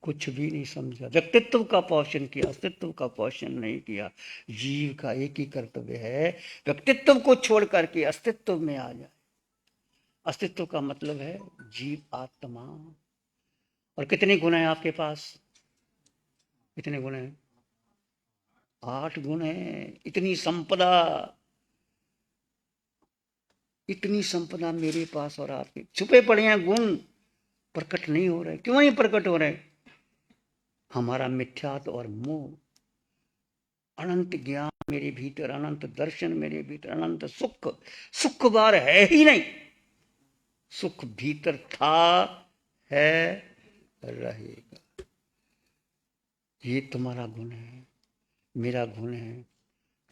कुछ भी नहीं समझा। व्यक्तित्व का पोषण किया, अस्तित्व का पोषण नहीं किया। जीव का एक ही कर्तव्य है, व्यक्तित्व को छोड़ करके अस्तित्व में आ जाए। अस्तित्व का मतलब है जीव आत्मा। और कितने गुण हैं आपके पास? कितने गुण हैं? 8 गुण हैं। इतनी संपदा, इतनी संपदा मेरे पास और आपके। छुपे पड़े हैं गुण, प्रकट नहीं हो रहे। क्यों नहीं प्रकट हो रहे? हमारा मिथ्यात्व और मोह। अनंत ज्ञान मेरे भीतर, अनंत दर्शन मेरे भीतर, अनंत सुख। सुख बार है ही नहीं, सुख भीतर था, है, रहेगा। ये तुम्हारा गुण है, मेरा गुण है।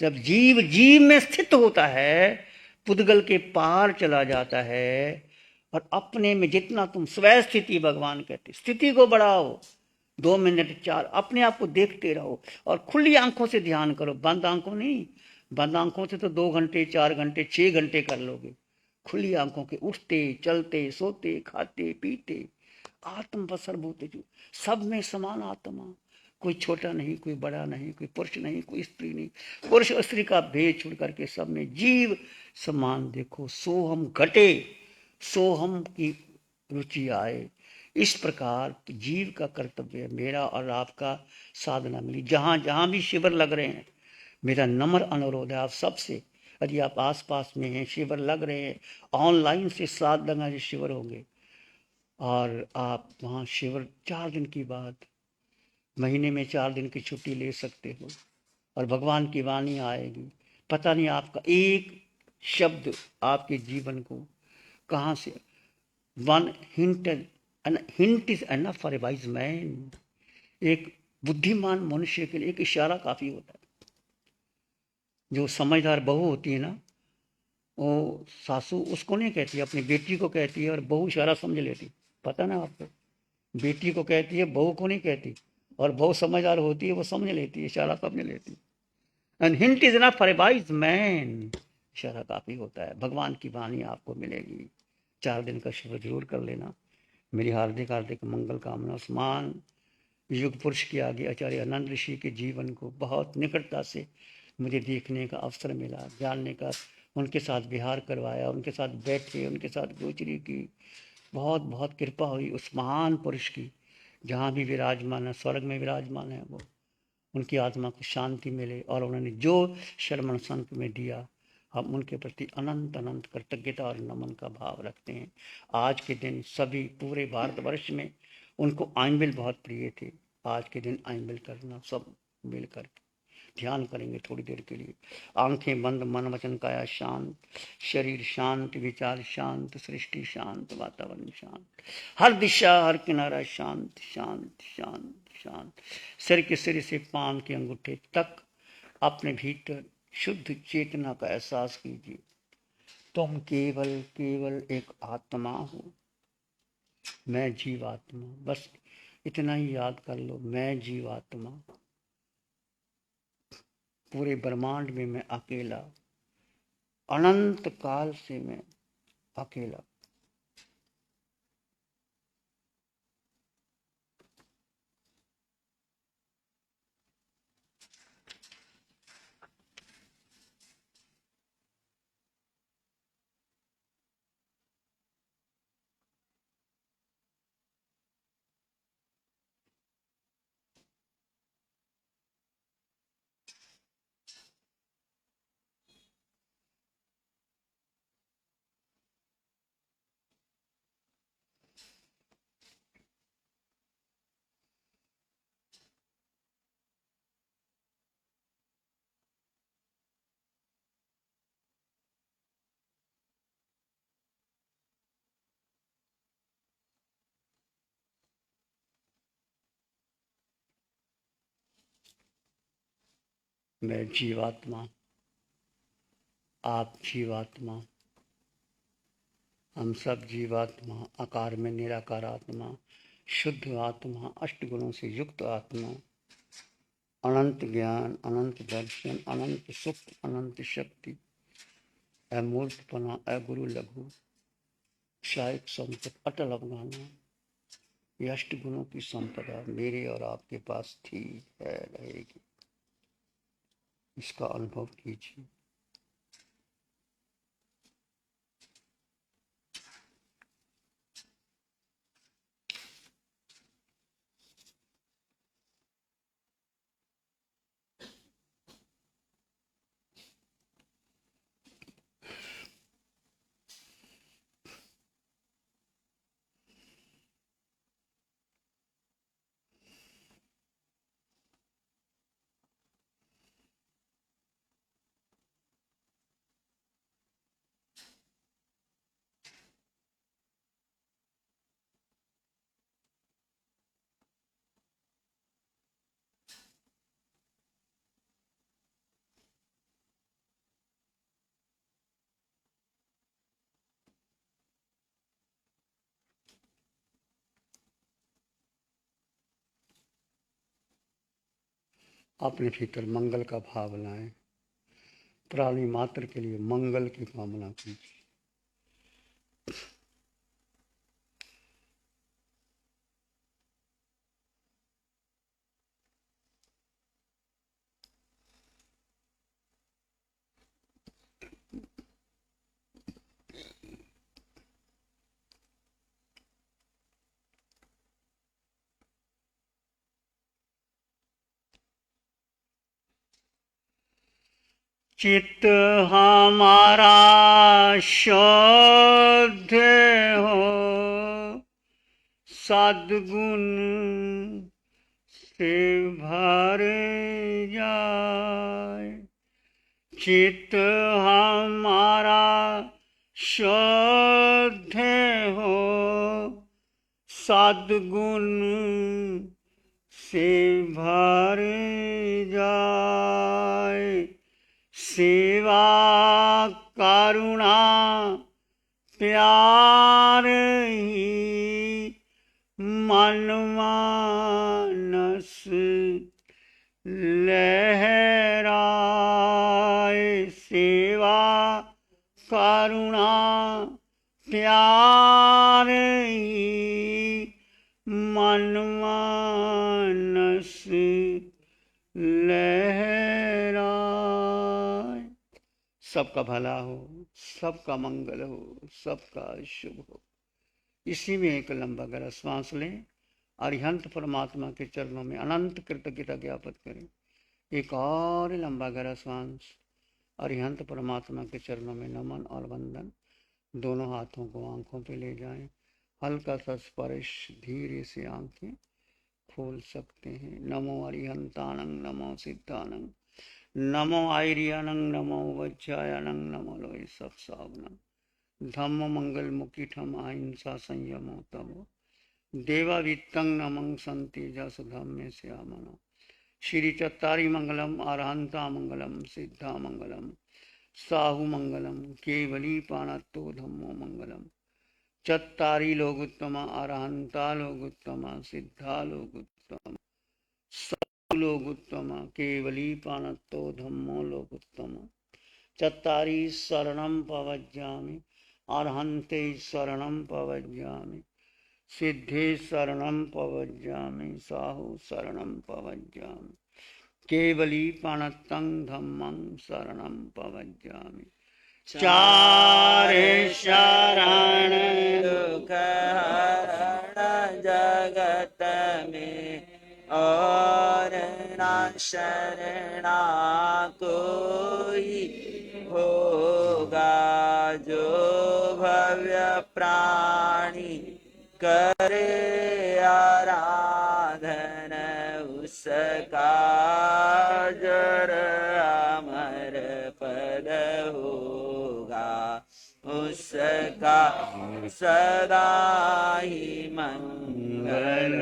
जब जीव जीव में स्थित होता है, पुद्गल के पार चला जाता है और अपने में जितना तुम स्व स्थिति, भगवान कहते, स्थिति को बढ़ाओ। 2 मिनट 4 अपने आप को देखते रहो और खुली आंखों से ध्यान करो, बंद आंखों नहीं। बंद आंखों से तो 2 घंटे 4 घंटे 6 घंटे कर लोगे। खुली आंखों के उठते चलते सोते खाते पीते आत्म बसरभूत, सब में समान आत्मा। कोई छोटा नहीं, कोई बड़ा नहीं, कोई पुरुष नहीं, कोई स्त्री नहीं। पुरुष और स्त्री का भेद छोड़ करके सब में जीव समान देखो। सोहम घटे, सोहम की रुचि आए। इस प्रकार जीव का कर्तव्य है, मेरा और आपका साधना मिली। जहां जहां भी शिविर लग रहे हैं, मेरा नम्र अनुरोध है आप सबसे, यदि आप आसपास में हैं, शिविर लग रहे हैं, ऑनलाइन से 7 लगा जो शिविर होंगे, और आप वहाँ शिविर 4 दिन की बाद, महीने में 4 दिन की छुट्टी ले सकते हो और भगवान की वाणी आएगी। पता नहीं आपका एक शब्द आपके जीवन को कहाँ से, one hint, hint is enough for a wise man. एक बुद्धिमान मनुष्य के लिए एक इशारा काफी होता है। जो समझदार बहू होती है ना, वो सासू उसको नहीं कहती, अपनी बेटी को कहती है और बहू इशारा समझ लेती, पता ना आपको। बेटी को कहती है, बहू को नहीं कहती, और बहू समझदार होती है, वो समझ लेती है, इशारा समझ लेती है। And hint is not for a wise man, इशारा काफी होता है। भगवान की वाणी आपको मिलेगी। 4 दिन का शिविर जरूर कर लेना। मेरी हार्दिक हार्दिक मंगल कामना। उस्मान युग पुरुष के आगे आचार्य आनंद ऋषि के जीवन को बहुत निकटता से मुझे देखने का अवसर मिला, जानने का, उनके साथ विहार करवाया, उनके साथ बैठे, उनके साथ गोचरी की। बहुत बहुत कृपा हुई उस महान पुरुष की। जहाँ भी विराजमान है, स्वर्ग में विराजमान है वो, उनकी आत्मा को शांति मिले। और उन्होंने जो शर्मण संत में दिया, हम उनके प्रति अनंत अनंत कृतज्ञता और नमन का भाव रखते हैं। आज के दिन सभी पूरे भारतवर्ष में उनको आइंबिल बहुत प्रिय थे। आज के दिन आइंबिल करना, सब मिलकर ध्यान करेंगे थोड़ी देर के लिए। आंखें बंद, मन वचन काया शांत, शरीर शांत, विचार शांत, सृष्टि शांत, वातावरण शांत, हर दिशा हर किनारा शांत शांत शांत शांत। सिर के सिर से पांव के अंगूठे तक अपने भीतर शुद्ध चेतना का एहसास कीजिए। तुम केवल केवल एक आत्मा हो, मैं जीवात्मा। बस इतना ही याद कर लो, मैं जीवात्मा, पूरे ब्रह्मांड में मैं अकेला, अनंत काल से मैं अकेला। मैं जीवात्मा, आप जीवात्मा, हम सब जीवात्मा, आकार में निराकार आत्मा, शुद्ध आत्मा, अष्ट गुणों से युक्त आत्मा, अनंत ज्ञान, अनंत दर्शन, अनंत सुख, अनंत शक्ति, अमूर्तपना, अगुरु लघु, शायक संपत, अटल अवगाहना, ये अष्ट गुणों की संपदा मेरे और आपके पास थी, है, रहेगी। इसका अनुभव कीजिए। अपने भीतर मंगल का भाव लाएं, प्राणी मात्र के लिए मंगल की कामना कीजिए। चित्त हमारा शुद्ध हो, सद्गुण से भर जाए। चित्त हमारा शुद्ध हो, सद्गुण से भर जाए। सेवा कर करुणा प्यार ही मन मानस लहराए। सेवा करुणा प्यार ही मन मानस लहराए। सबका भला हो, सबका मंगल हो, सबका शुभ हो। इसी में एक लंबा गहरा श्वास लें। अरिहंत परमात्मा के चरणों में अनंत कृतज्ञता ज्ञापित करें। एक और लंबा गहरा श्वास अरिहंत परमात्मा के चरणों में नमन और वंदन। दोनों हाथों को आंखों पे ले जाएं। हल्का सा स्पर्श, धीरे से आंखें खोल सकते हैं। नमो अरिहंतानंग, नमो सिद्धानंग, नमो आयरियानंग, नमो वज्रायानंग, नमो लोय सब सावनंग। धम्म मंगल मुखी ठम अहिंसा संयमो तमो देवावित्तं नमं संति जस धम्मे श्यामनो। श्री चत्तारी मंगलम, अरहंता मंगलम, सिद्धा मंगलम, साहु मंगलम, केवली पाणत्तो धम्मो मंगलम। चत्तारी लोगुत्तमा, अरहंता लोगुत्तमा, सिद्धा लोगुत्तमा, साहु लोगुत्तमा, केवली पाणत्तो धम्मो लोगुत्तमा। चत्तारी शरणं पवज्जामि, अरहन्ते शरणं पवज्जामि, सिद्धे शरणं पवज्जामि, साहु शरणं पवज्जामि, केवली पाणत्तं धम्मं शरणं पवज्जामि। चार शरण दुख हरण जगत में, और ना शरणा कोई होगा। जो भव्य प्राणी करे आराधन, उसका जर अमर पद होगा। उसका सदा ही मंगल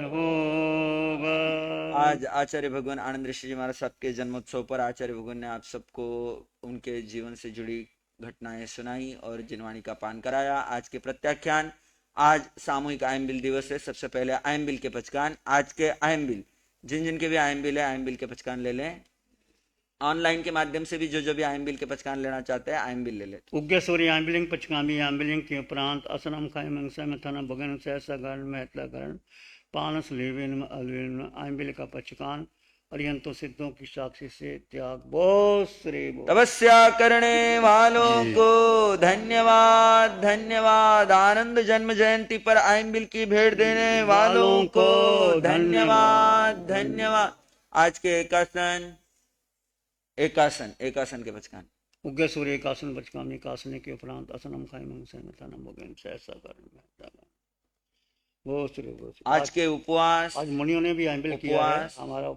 होगा। आज आचार्य भगवान आनंद ऋषि जी महाराज साहब के जन्मोत्सव पर आचार्य भगवान ने आप सबको उनके जीवन से जुड़ी घटनाएं सुनाई और जिनवाणी का पान कराया। आज के प्रत्याख्यान, आज सामूहिक आयम बिल दिवस है। सबसे पहले आयम बिल के पचकान। आज के आयम बिल, जिन जिन के भी आयम बिल है, आयम बिल के पचकान ले लें। ऑनलाइन के माध्यम से भी जो भी आयम बिल के पचकान लेना चाहते हैं, आयम बिल ले लें। उग्र सूर्य आंबिलिंग पचकामी आंबिलिंग के उपरांत असनम खाय मंगसा में थना भगन सहसा गण महतला गण पानस लेवेन अलवेन आंबिल का पचकान अरियंतों सिद्धों की साक्षी से त्याग बोस रे बोस। तपस्या करने वालों को धन्यवाद, धन्यवाद। आनंद जन्म जयंती पर आयम बिल की भेंट देने वालों को धन्यवाद, धन्यवाद। आज के एकासन के पचकान। उग्र सूर्य एकासन पचकामी एकासन के उपरांत असनम खाय मंगसा में थना भगन सहसा गण महतला गण बोस रे बोस। आज के उपवास, आज मुनियों ने भी आंबिल किया है। हमारा